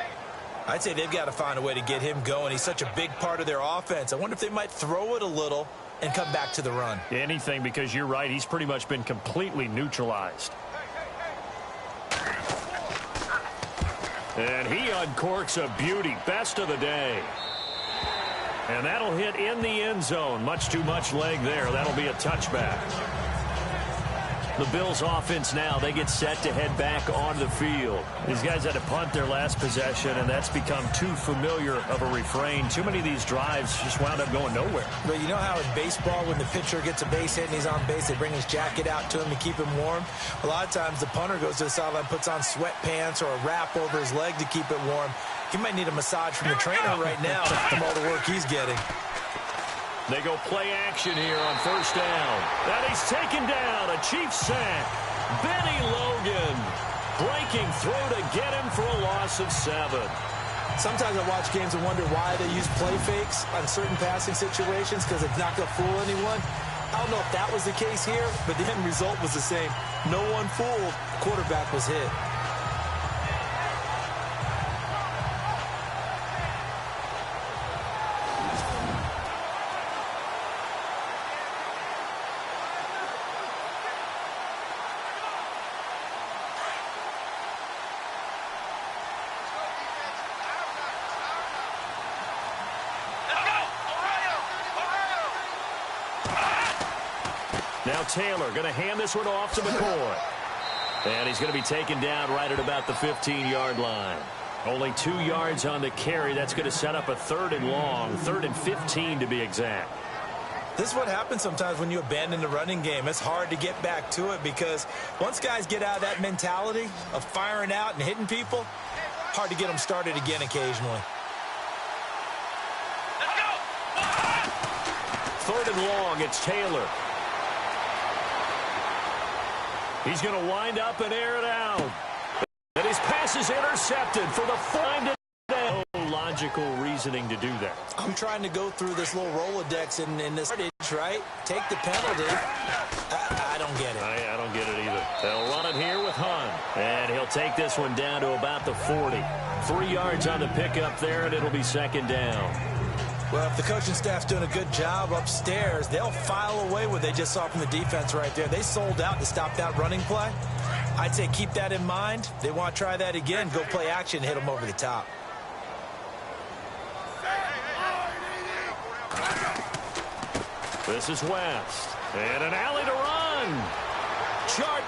Speaker 3: I'd say they've got to find a way to get him going. He's such a big part of their offense. I wonder if they might throw it a little and come back to the run.
Speaker 2: Anything, because you're right. He's pretty much been completely neutralized. And he uncorks a beauty. Best of the day. And that'll hit in the end zone. Much too much leg there. That'll be a touchback. The Bills offense now, they get set to head back on the field. These guys had to punt their last possession, and that's become too familiar of a refrain. Too many of these drives just wound up going nowhere.
Speaker 3: But you know how in baseball, when the pitcher gets a base hit and he's on base, they bring his jacket out to him to keep him warm? A lot of times the punter goes to the sideline, puts on sweatpants or a wrap over his leg to keep it warm. He might need a massage from the trainer right now from all the work he's getting.
Speaker 2: They go play action here on first down. And he's taken down. A Cheifs sack. Benny Logan breaking through to get him for a loss of 7.
Speaker 3: Sometimes I watch games and wonder why they use play fakes on certain passing situations, because it's not going to fool anyone. I don't know if that was the case here, but the end result was the same. No one fooled. Quarterback was hit.
Speaker 2: Now Taylor going to hand this one off to McCoy. And he's going to be taken down right at about the 15-yard line. Only 2 yards on the carry. That's going to set up a 3rd and long, 3rd and 15 to be exact.
Speaker 3: This is what happens sometimes when you abandon the running game. It's hard to get back to it because once guys get out of that mentality of firing out and hitting people, hard to get them started again occasionally.
Speaker 2: Let's go! 3rd and long, it's Taylor. He's going to wind up and air it out. And his pass is intercepted for the find today. No logical reasoning to do that.
Speaker 3: I'm trying to go through this little Rolodex in this yardage, right? Take the penalty. I don't get it.
Speaker 2: I don't get it either. They'll run it here with Hunt. And he'll take this one down to about the 40. 3 yards on the pickup there, and it'll be 2nd down.
Speaker 3: Well, if the coaching staff's doing a good job upstairs, they'll file away what they just saw from the defense right there. They sold out to stop that running play. I'd say keep that in mind. They want to try that again. Go play action, hit them over the top.
Speaker 2: This is West. And an alley to run.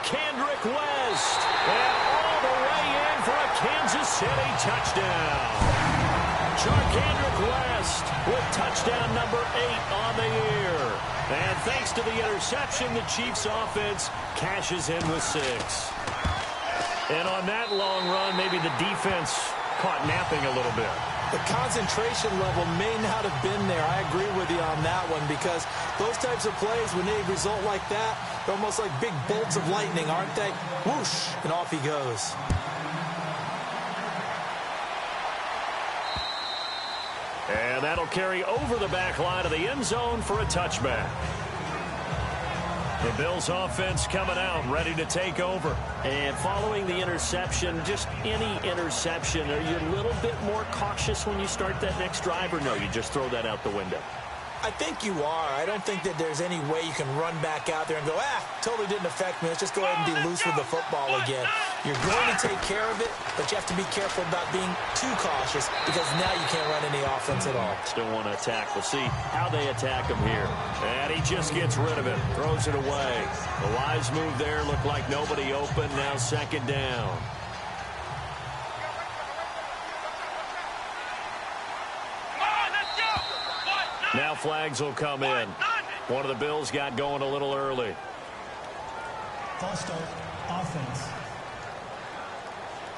Speaker 2: Kendrick West. And all the way in for a Kansas City touchdown. Kendrick West with touchdown number 8 on the year. And thanks to the interception, the Chiefs offense cashes in with 6. And on that long run, maybe the defense caught napping a little bit.
Speaker 3: The concentration level may not have been there. I agree with you on that one because those types of plays, when they result like that, they're almost like big bolts of lightning, aren't they? Whoosh, and off he goes.
Speaker 2: And that'll carry over the back line of the end zone for a touchback. The Bills offense coming out, ready to take over. And following the interception, just any interception, are you a little bit more cautious when you start that next drive, or no, you just throw that out the window?
Speaker 3: I think you are. I don't think that there's any way you can run back out there and go, totally didn't affect me. Let's just go ahead and be loose with the football again. You're going to take care of it, but you have to be careful about being too cautious because now you can't run any offense at all.
Speaker 2: Still want to attack. We'll see how they attack him here. And he just gets rid of it, throws it away. The wise move there, looked like nobody open. Now second down. Now flags will come in. One of the Bills got going a little early.
Speaker 4: False start, offense.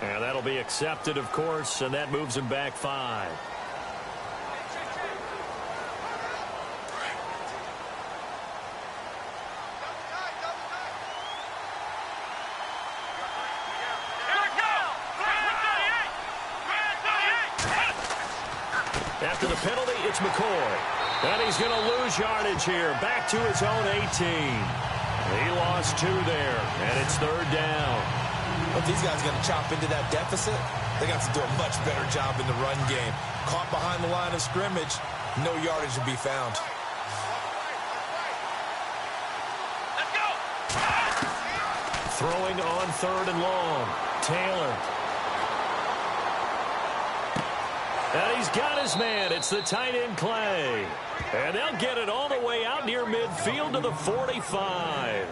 Speaker 2: And that'll be accepted, of course, and that moves him back 5. After the penalty, it's McCoy. And he's going to lose yardage here. Back to his own 18. He lost 2 there, and it's third down.
Speaker 3: If these guys are going to chop into that deficit, they got to do a much better job in the run game. Caught behind the line of scrimmage, no yardage to be found.
Speaker 5: Let's go.
Speaker 2: Throwing on third and long. Taylor. And he's got his man. It's the tight end, Clay. And they'll get it all the way out near midfield to the 45.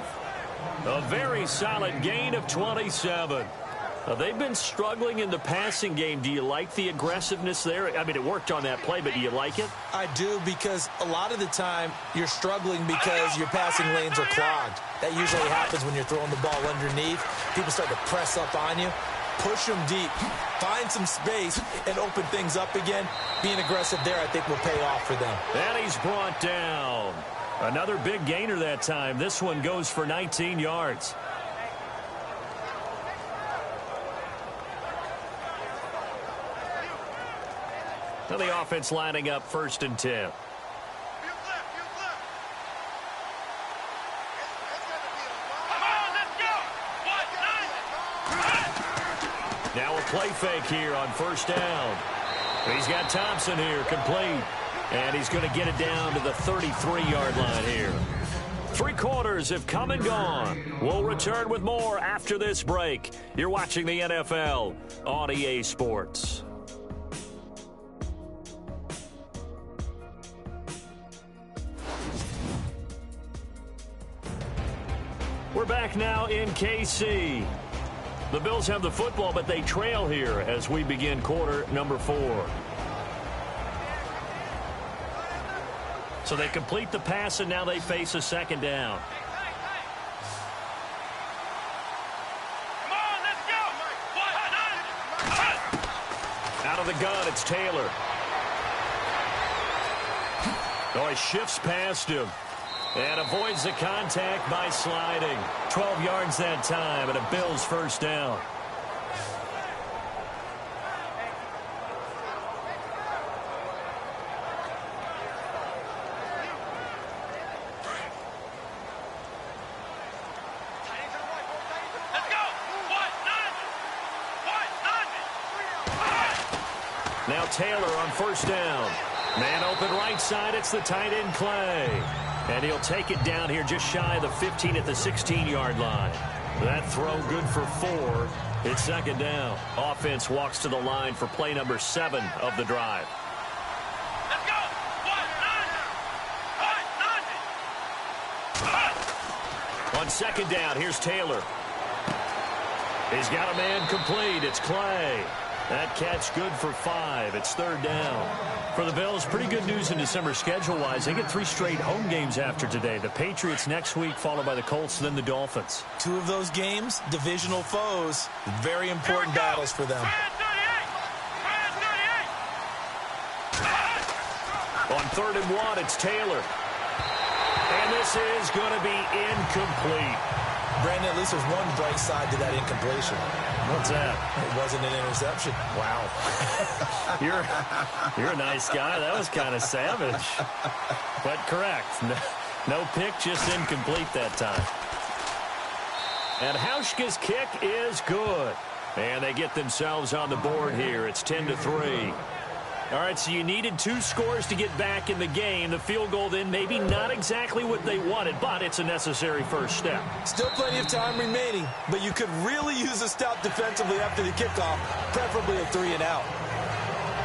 Speaker 2: A very solid gain of 27. They've been struggling in the passing game. Do you like the aggressiveness there? I mean, it worked on that play, but do you like it?
Speaker 3: I do, because a lot of the time you're struggling because your passing lanes are clogged. That usually happens when you're throwing the ball underneath. People start to press up on you. Push them deep, find some space, and open things up again. Being aggressive there, I think, will pay off for them.
Speaker 2: And he's brought down. Another big gainer that time. This one goes for 19 yards. Now the offense lining up 1st and 10. Now a play fake here on 1st down. He's got Thompson here, complete. And he's going to get it down to the 33-yard line here. 3 quarters have come and gone. We'll return with more after this break. You're watching the NFL on EA Sports. We're back now in KC. The Bills have the football, but they trail here as we begin quarter number 4. So they complete the pass, and now they face a 2nd down.
Speaker 5: Come on, let's go.
Speaker 2: Out of the gun, it's Taylor. Oh, he shifts past him. And avoids the contact by sliding. 12 yards that time, and a Bills 1st down.
Speaker 5: Let's go.
Speaker 2: Now Taylor on 1st down. Man open right side, it's the tight end, Clay. And he'll take it down here just shy of the 15 at the 16-yard line. That throw good for 4. It's 2nd down. Offense walks to the line for play number 7 of the drive.
Speaker 5: Let's go.
Speaker 2: On 2nd down, here's Taylor. He's got a man complete. It's Clay. That catch good for 5. It's 3rd down. For the Bills, pretty good news in December schedule-wise. They get 3 straight home games after today. The Patriots next week, followed by the Colts, then the Dolphins.
Speaker 3: 2 of those games, divisional foes. Very important battles for them.
Speaker 2: On 3rd and 1, it's Taylor. And this is going to be incomplete.
Speaker 3: Brandon, at least there's one bright side to that incompletion.
Speaker 2: What's that?
Speaker 3: It wasn't an interception.
Speaker 2: Wow. You're a nice guy. That was kind of savage. But correct. No pick, just incomplete that time. And Hauschka's kick is good. And they get themselves on the board here. It's 10-3. All right, so you needed 2 scores to get back in the game. The field goal then maybe not exactly what they wanted, but it's a necessary first step.
Speaker 3: Still plenty of time remaining, but you could really use a stop defensively after the kickoff, preferably a 3-and-out.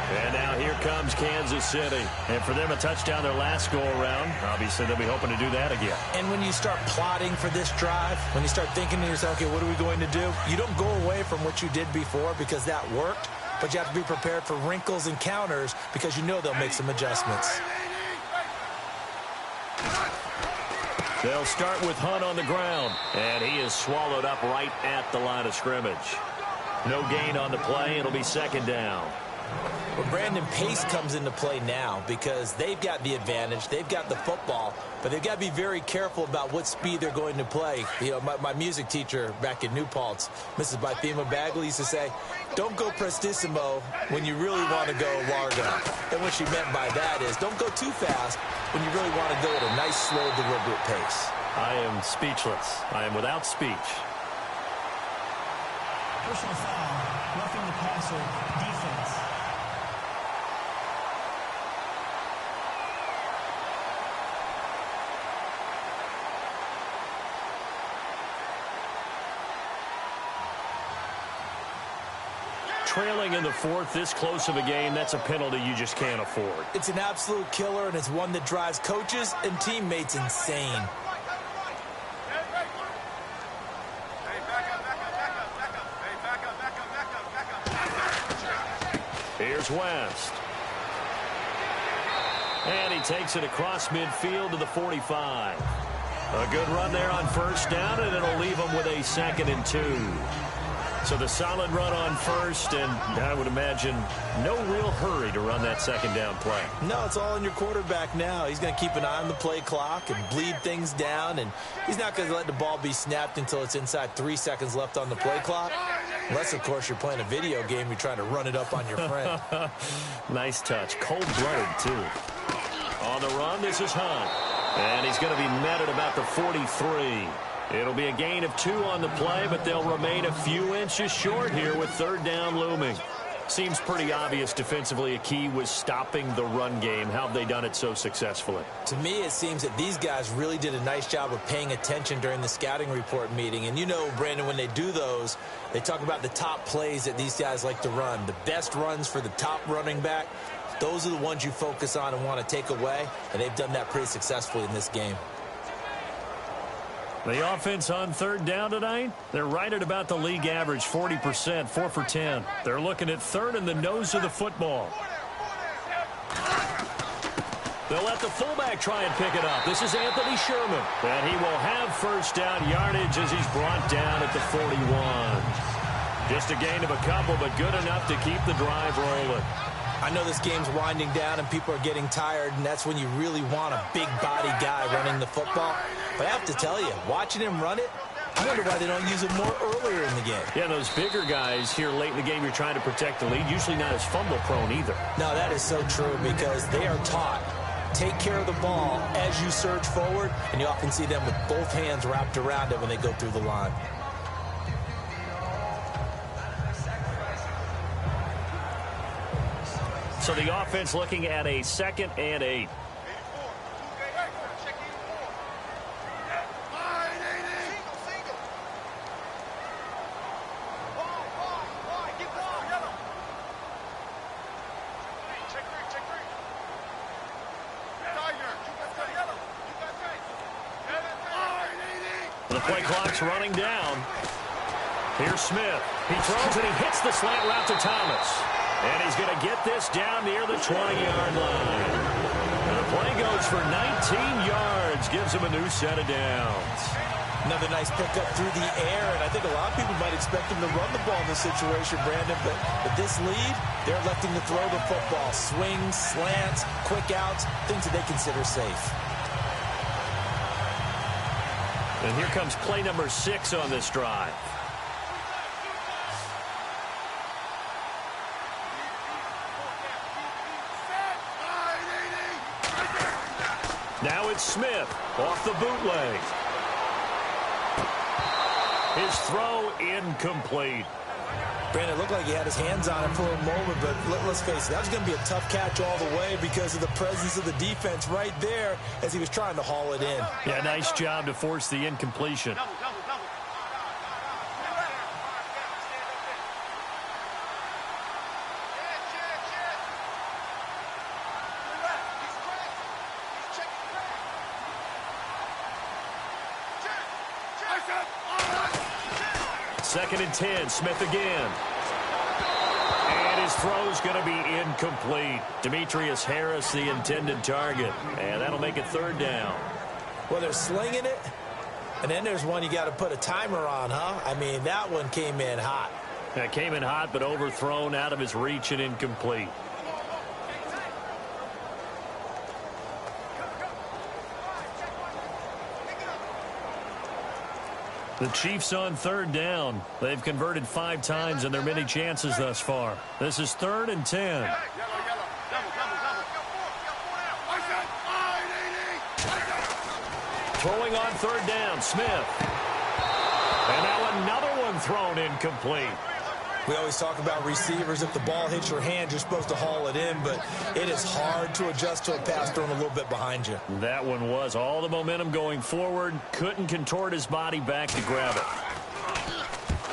Speaker 2: And now here comes Kansas City. And for them, a touchdown their last go-around. Obviously, they'll be hoping to do that again.
Speaker 3: And when you start plotting for this drive, when you start thinking to yourself, okay, what are we going to do? You don't go away from what you did before because that worked. But you have to be prepared for wrinkles and counters because you know they'll make some adjustments.
Speaker 2: They'll start with Hunt on the ground. And he is swallowed up right at the line of scrimmage. No gain on the play. It'll be second down.
Speaker 3: Well, Brandon, pace comes into play now because they've got the advantage. They've got the football, but they've got to be very careful about what speed they're going to play. You know, my music teacher back in New Paltz, Mrs. Bythema Bagley, used to say, don't go prestissimo when you really want to go largo. And what she meant by that is don't go too fast when you really want to go at a nice, slow, deliberate pace.
Speaker 2: I am speechless. I am without speech.
Speaker 4: Personal foul, roughing the passer, defense.
Speaker 2: Trailing in the 4th, this close of a game, that's a penalty you just can't afford.
Speaker 3: It's an absolute killer, and it's one that drives coaches and teammates insane.
Speaker 2: Here's West. And he takes it across midfield to the 45. A good run there on first down, and it'll leave him with a 2nd and 2. So the solid run on first, and I would imagine no real hurry to run that 2nd down play.
Speaker 3: No, it's all in your quarterback now. He's going to keep an eye on the play clock and bleed things down, and he's not going to let the ball be snapped until it's inside 3 seconds left on the play clock. Unless, of course, you're playing a video game, you're trying to run it up on your friend.
Speaker 2: Nice touch. Cold-blooded, too. On the run, this is Hunt. And he's going to be met at about the 43. It'll be a gain of 2 on the play, but they'll remain a few inches short here with 3rd down looming. Seems pretty obvious defensively a key was stopping the run game. How have they done it so successfully?
Speaker 3: To me, it seems that these guys really did a nice job of paying attention during the scouting report meeting. And you know, Brandon, when they do those, they talk about the top plays that these guys like to run. The best runs for the top running back, those are the ones you focus on and want to take away. And they've done that pretty successfully in this game.
Speaker 2: The offense on 3rd down tonight, they're right at about the league average, 40%, 4 for 10. They're looking at 3rd in the nose of the football. They'll let the fullback try and pick it up. This is Anthony Sherman. And he will have 1st down yardage as he's brought down at the 41. Just a gain of a couple, but good enough to keep the drive rolling.
Speaker 3: I know this game's winding down and people are getting tired, and that's when you really want a big body guy running the football. But I have to tell you, watching him run it, I wonder why they don't use him more earlier in the game.
Speaker 2: Yeah, those bigger guys here late in the game, you're trying to protect the lead, usually not as fumble prone either.
Speaker 3: No, that is so true because they are taught. Take care of the ball as you surge forward, and you often see them with both hands wrapped around it when they go through the line.
Speaker 2: So the offense looking at a 2nd and 8. The play clock's running down. Here's Smith. He throws and he hits the slant route to Thomas. And he's going to get this down near the 20-yard line. And the play goes for 19 yards. Gives him a new set of downs.
Speaker 3: Another nice pickup through the air, and I think a lot of people might expect him to run the ball in this situation, Brandon. But with this lead, they're electing to throw the football. Swings, slants, quick outs, things that they consider safe.
Speaker 2: And here comes play number 6 on this drive. Now it's Smith off the bootleg. His throw incomplete.
Speaker 3: Brandon, it looked like he had his hands on it for a moment, but let's face it, that was going to be a tough catch all the way because of the presence of the defense right there as he was trying to haul it in.
Speaker 2: Yeah, nice job to force the incompletion.
Speaker 5: Double.
Speaker 2: Second and 10, Smith again. And his throw's going to be incomplete. Demetrius Harris, the intended target. And that'll make it third down.
Speaker 3: Well, they're slinging it, and then there's one you got to put a timer on, huh? I mean, that one came in hot.
Speaker 2: That came in hot, but overthrown out of his reach and incomplete. The Chiefs on third down. They've converted 5 times in their many chances thus far. This is 3rd and 10. Throwing on third down, Smith. And now another one thrown incomplete.
Speaker 3: We always talk about receivers. If the ball hits your hand, you're supposed to haul it in, but it is hard to adjust to a pass thrown a little bit behind you.
Speaker 2: That one was all the momentum going forward. Couldn't contort his body back to grab it.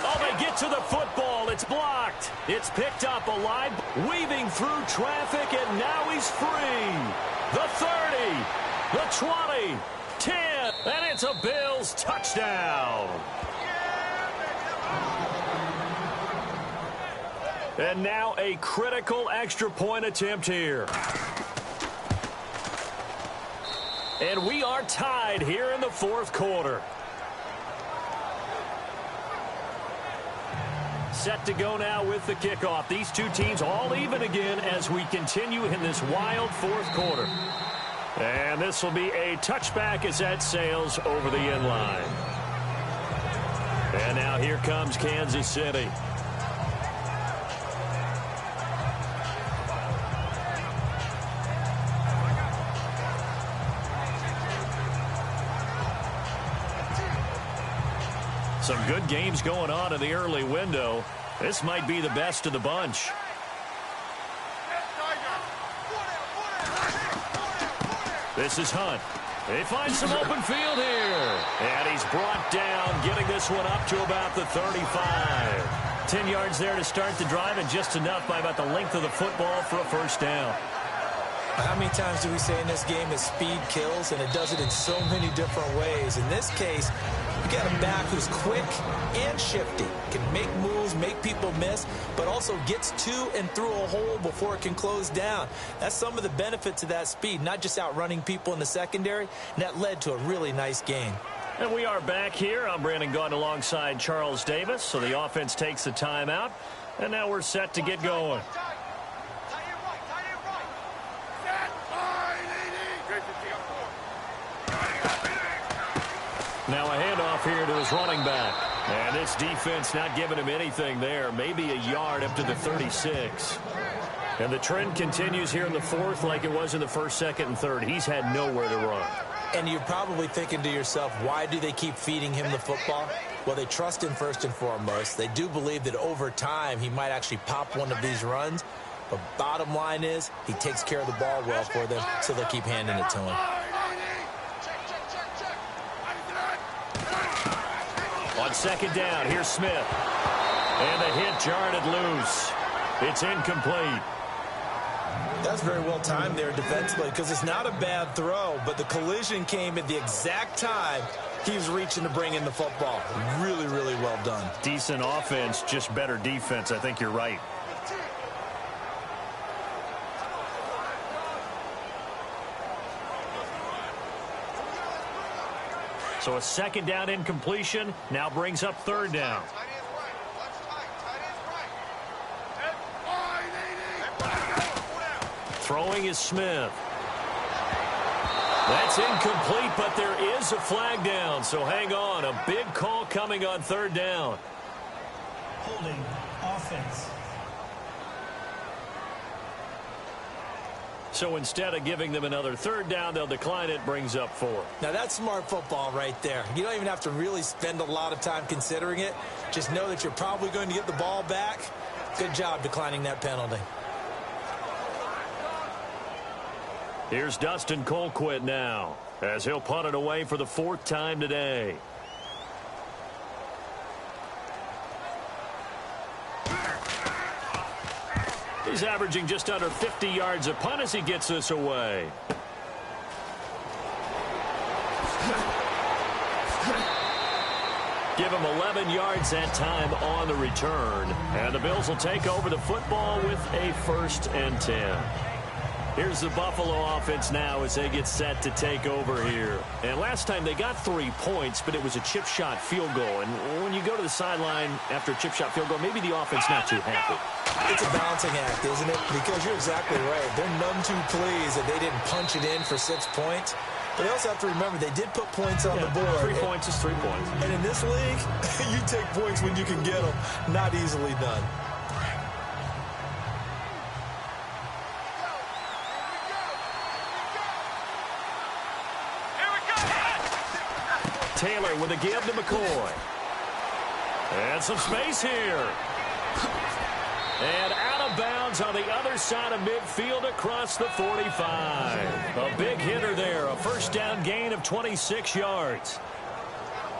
Speaker 2: Oh, they get to the football. It's blocked. It's picked up alive, weaving through traffic, and now he's free. The 30, the 20, 10, and it's a Bills touchdown. And now a critical extra point attempt here. And we are tied here in the 4th quarter. Set to go now with the kickoff. These two teams all even again as we continue in this wild 4th quarter. And this will be a touchback as that sails over the end line. And now here comes Kansas City. Some good games going on in the early window. This might be the best of the bunch. This is Hunt. They find some open field here. And he's brought down, getting this one up to about the 35. 10 yards there to start the drive, and just enough by about the length of the football for a first down.
Speaker 3: How many times do we say in this game that speed kills, and it does it in so many different ways? In this case, you got a back who's quick and shifty, can make moves, make people miss, but also gets to and through a hole before it can close down. That's some of the benefits of that speed, not just outrunning people in the secondary, and that led to a really nice game.
Speaker 2: And we are back here. I'm Brandon Gaudin alongside Charles Davis. So the offense takes the timeout, and now we're set to get going. Now a handoff here to his running back. And this defense not giving him anything there. Maybe a yard up to the 36. And the trend continues here in the 4th like it was in the 1st, 2nd, and 3rd. He's had nowhere to run.
Speaker 3: And you're probably thinking to yourself, why do they keep feeding him the football? Well, they trust him first and foremost. They do believe that over time he might actually pop one of these runs. But bottom line is he takes care of the ball well for them, so they'll keep handing it to him.
Speaker 2: On second down, here's Smith. And the hit jarred it loose. It's incomplete.
Speaker 3: That's very well timed there defensively because it's not a bad throw, but the collision came at the exact time he was reaching to bring in the football. Really, really well done.
Speaker 2: Decent offense, just better defense. I think you're right. So a second down incompletion now brings up third down. Throwing is Smith. That's incomplete, but there is a flag down. So hang on. A big call coming on third down.
Speaker 4: Holding offense.
Speaker 2: So instead of giving them another third down, they'll decline it, brings up 4.
Speaker 3: Now, that's smart football right there. You don't even have to really spend a lot of time considering it. Just know that you're probably going to get the ball back. Good job declining that penalty.
Speaker 2: Here's Dustin Colquitt now, as he'll punt it away for the 4th time today. He's averaging just under 50 yards a punt as he gets this away. Give him 11 yards that time on the return. And the Bills will take over the football with a 1st and 10. Here's the Buffalo offense now as they get set to take over here. And last time they got 3 points, but it was a chip shot field goal. And when you go to the sideline after a chip shot field goal, maybe the offense not too happy.
Speaker 3: It's a balancing act, isn't it? Because you're exactly right. They're none too pleased that they didn't punch it in for 6 points. But they also have to remember they did put points on the board.
Speaker 2: 3 points is 3 points.
Speaker 3: And in this league, you take points when you can get them. Not easily done.
Speaker 2: Taylor with a give to McCoy. And some space here. And out of bounds on the other side of midfield across the 45. A big hitter there. A 1st down gain of 26 yards.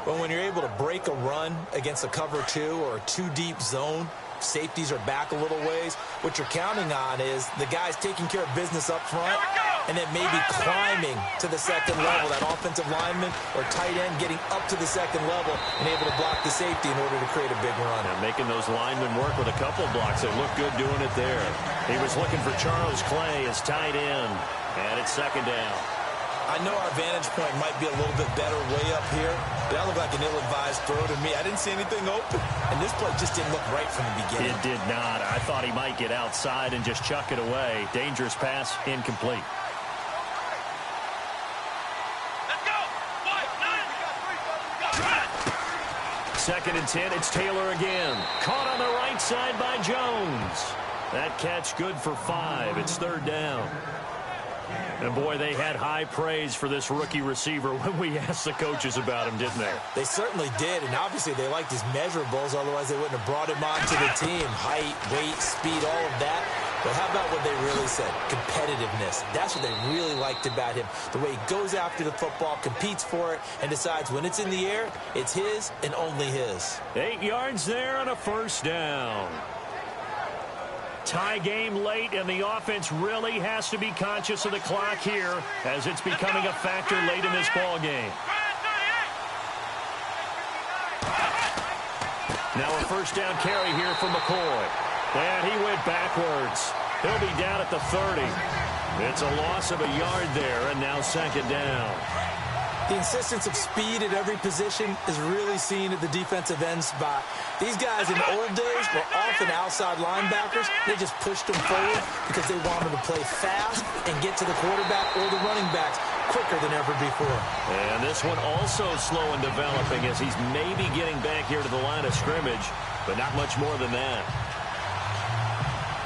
Speaker 3: But when you're able to break a run against a cover 2 or a 2-deep zone, safeties are back a little ways. What you're counting on is the guys taking care of business up front and then maybe climbing to the 2nd level. That offensive lineman or tight end getting up to the 2nd level and able to block the safety in order to create a big run.
Speaker 2: And making those linemen work with a couple blocks. They look good doing it there. He was looking for Charles Clay as tight end. And it's 2nd down.
Speaker 3: I know our vantage point might be a little bit better way up here, but that looked like an ill-advised throw to me. I didn't see anything open, and this play just didn't look right from the beginning.
Speaker 2: It did not. I thought he might get outside and just chuck it away. Dangerous pass, incomplete.
Speaker 5: Let's go.
Speaker 2: 2nd and 10, it's Taylor again. Caught on the right side by Jones. That catch good for 5. It's 3rd down. And, boy, they had high praise for this rookie receiver when we asked the coaches about him, didn't they?
Speaker 3: They certainly did, and obviously they liked his measurables. Otherwise, they wouldn't have brought him onto the team. Height, weight, speed, all of that. But how about what they really said? Competitiveness. That's what they really liked about him. The way he goes after the football, competes for it, and decides when it's in the air, it's his and only his.
Speaker 2: 8 yards there on a 1st down. Tie game late, and the offense really has to be conscious of the clock here as it's becoming a factor late in this ball game. Now a 1st down carry here for McCoy. And he went backwards. He'll be down at the 30. It's a loss of a yard there, and now 2nd down.
Speaker 3: The insistence of speed at every position is really seen at the defensive end spot. These guys in the old days were often outside linebackers. They just pushed them forward because they wanted to play fast and get to the quarterback or the running backs quicker than ever before.
Speaker 2: And this one also slow in developing as he's maybe getting back here to the line of scrimmage, but not much more than that.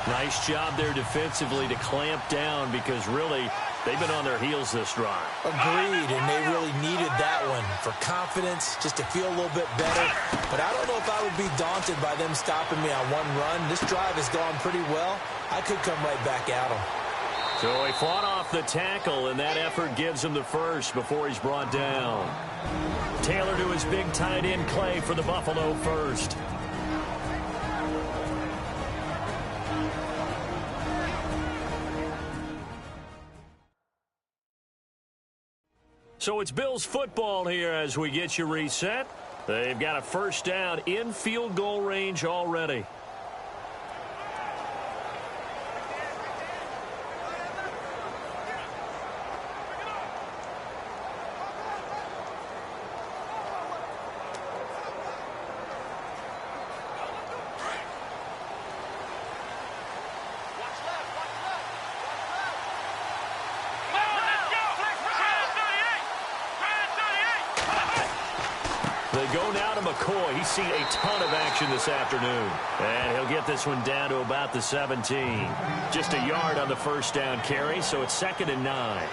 Speaker 2: Nice job there defensively to clamp down because really they've been on their heels this drive.
Speaker 3: Agreed, and they really needed that one for confidence, just to feel a little bit better. But I don't know if I would be daunted by them stopping me on one run. This drive has gone pretty well. I could come right back at them.
Speaker 2: So he fought off the tackle, and that effort gives him the 1st before he's brought down. Taylor to his big tight end Clay for the Buffalo 1st. So it's Bills football here as we get you reset. They've got a 1st down in field goal range already. The go now to McCoy. He's seen a ton of action this afternoon. And he'll get this one down to about the 17. Just a yard on the first down carry, so it's 2nd and 9.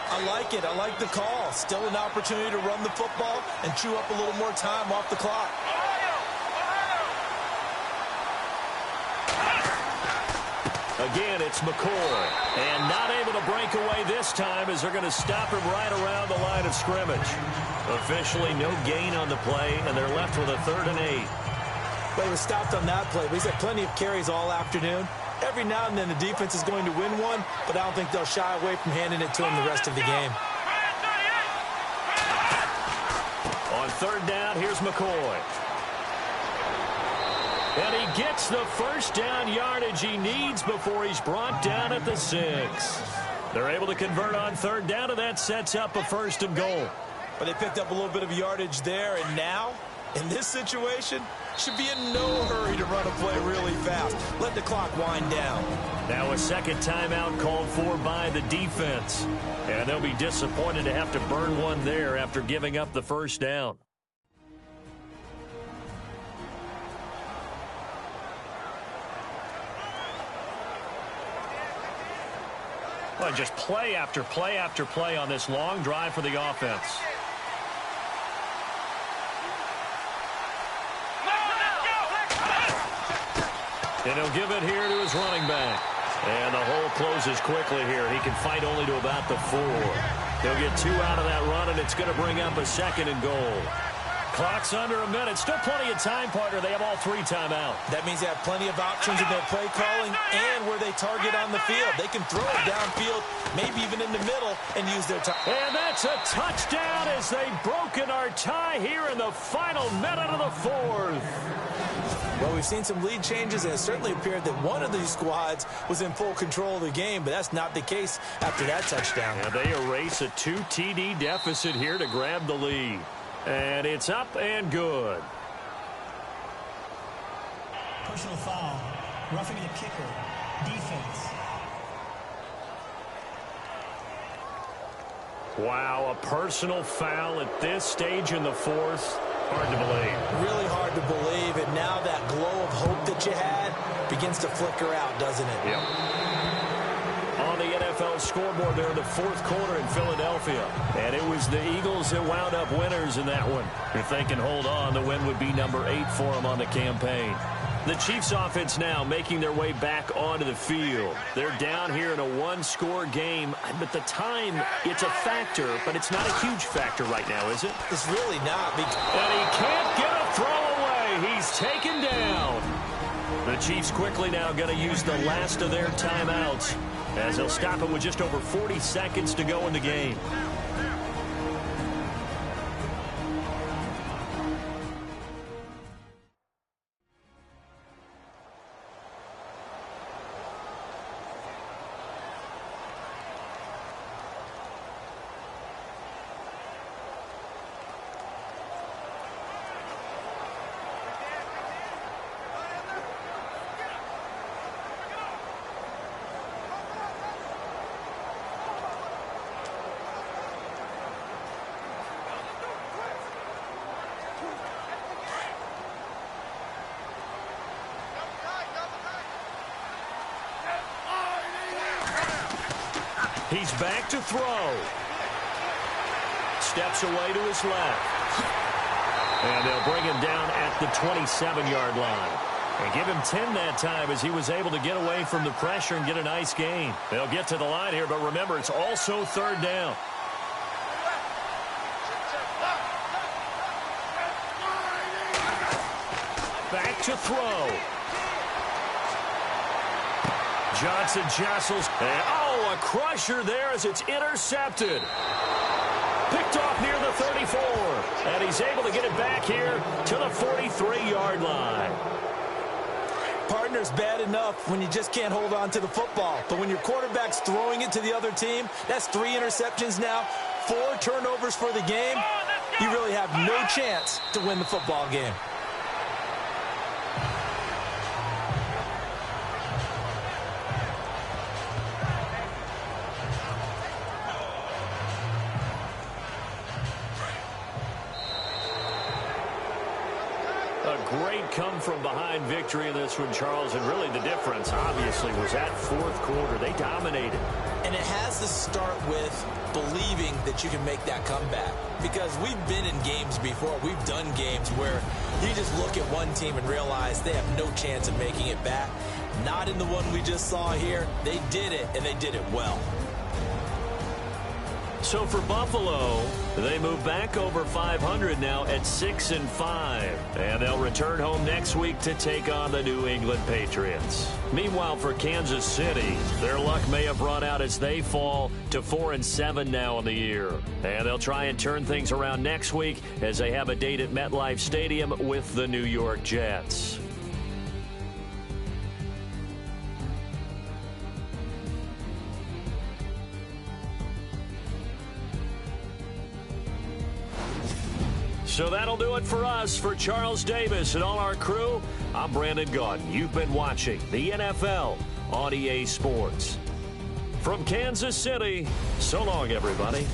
Speaker 3: I like it. I like the call. Still an opportunity to run the football and chew up a little more time off the clock.
Speaker 2: Again, it's McCoy. And not able to break away this time as they're going to stop him right around the line of scrimmage. Officially no gain on the play, and they're left with a 3rd and 8.
Speaker 3: Well, he was stopped on that play, but he's had plenty of carries all afternoon. Every now and then the defense is going to win one, but I don't think they'll shy away from handing it to him the rest of the game.
Speaker 2: On 3rd down, here's McCoy. And he gets the first down yardage he needs before he's brought down at the 6. They're able to convert on 3rd down, and that sets up a 1st and goal.
Speaker 3: But they picked up a little bit of yardage there, and now, in this situation, should be in no hurry to run a play really fast. Let the clock wind down.
Speaker 2: Now a second timeout called for by the defense. And they'll be disappointed to have to burn one there after giving up the first down. Well, just play after play after play on this long drive for the offense. And he'll give it here to his running back. And the hole closes quickly here. He can fight only to about the 4. He'll get 2 out of that run, and it's going to bring up a 2nd and goal. Clock's under a minute. Still plenty of time, partner. They have all 3 timeouts.
Speaker 3: That means they have plenty of options in their play calling and where they target on the field. They can throw it downfield, maybe even in the middle, and use their time.
Speaker 2: And that's a touchdown as they've broken our tie here in the final minute of the 4th.
Speaker 3: Well, we've seen some lead changes, and it certainly appeared that one of these squads was in full control of the game, but that's not the case after that touchdown.
Speaker 2: And they erase a 2 TD deficit here to grab the lead. And it's up and good.
Speaker 4: Personal foul. Roughing the kicker. Defense.
Speaker 2: Wow, a personal foul at this stage in the 4th. Hard to believe.
Speaker 3: Really hard to believe, and now that glow of hope that you had begins to flicker out, doesn't it?
Speaker 2: Yep. On the NFL scoreboard there in the 4th quarter in Philadelphia. And it was the Eagles that wound up winners in that one. If they can hold on, the win would be number 8 for them on the campaign. The Chiefs offense now making their way back onto the field. They're down here in a 1-score game, but the time, it's a factor, but it's not a huge factor right now, is it?
Speaker 3: It's really not.
Speaker 2: And he can't get a throw away. He's taken down. The Chiefs quickly now going to use the last of their timeouts as they'll stop him with just over 40 seconds to go in the game. He's back to throw. Steps away to his left. And they'll bring him down at the 27-yard line. And give him 10 that time as he was able to get away from the pressure and get a nice gain. They'll get to the line here, but remember, it's also 3rd down. Back to throw. Johnson jostles. And, oh, a crusher there as it's intercepted. Picked off near the 34. And he's able to get it back here to the 43-yard line.
Speaker 3: Partner's bad enough when you just can't hold on to the football. But when your quarterback's throwing it to the other team, that's 3 interceptions now, 4 turnovers for the game. You really have no chance to win the football game.
Speaker 2: come-from-behind victory in this one, Charles, and really the difference, obviously, was that fourth quarter. They dominated.
Speaker 3: And it has to start with believing that you can make that comeback. Because we've been in games before. We've done games where you just look at one team and realize they have no chance of making it back. Not in the one we just saw here. They did it, and they did it well.
Speaker 2: So for Buffalo, they move back over 500 now at 6-5. And they'll return home next week to take on the New England Patriots. Meanwhile, for Kansas City, their luck may have run out as they fall to 4-7 now in the year. And they'll try and turn things around next week as they have a date at MetLife Stadium with the New York Jets. So that'll do it for us. For Charles Davis and all our crew, I'm Brandon Gaudin. You've been watching the NFL on EA Sports. From Kansas City, so long, everybody.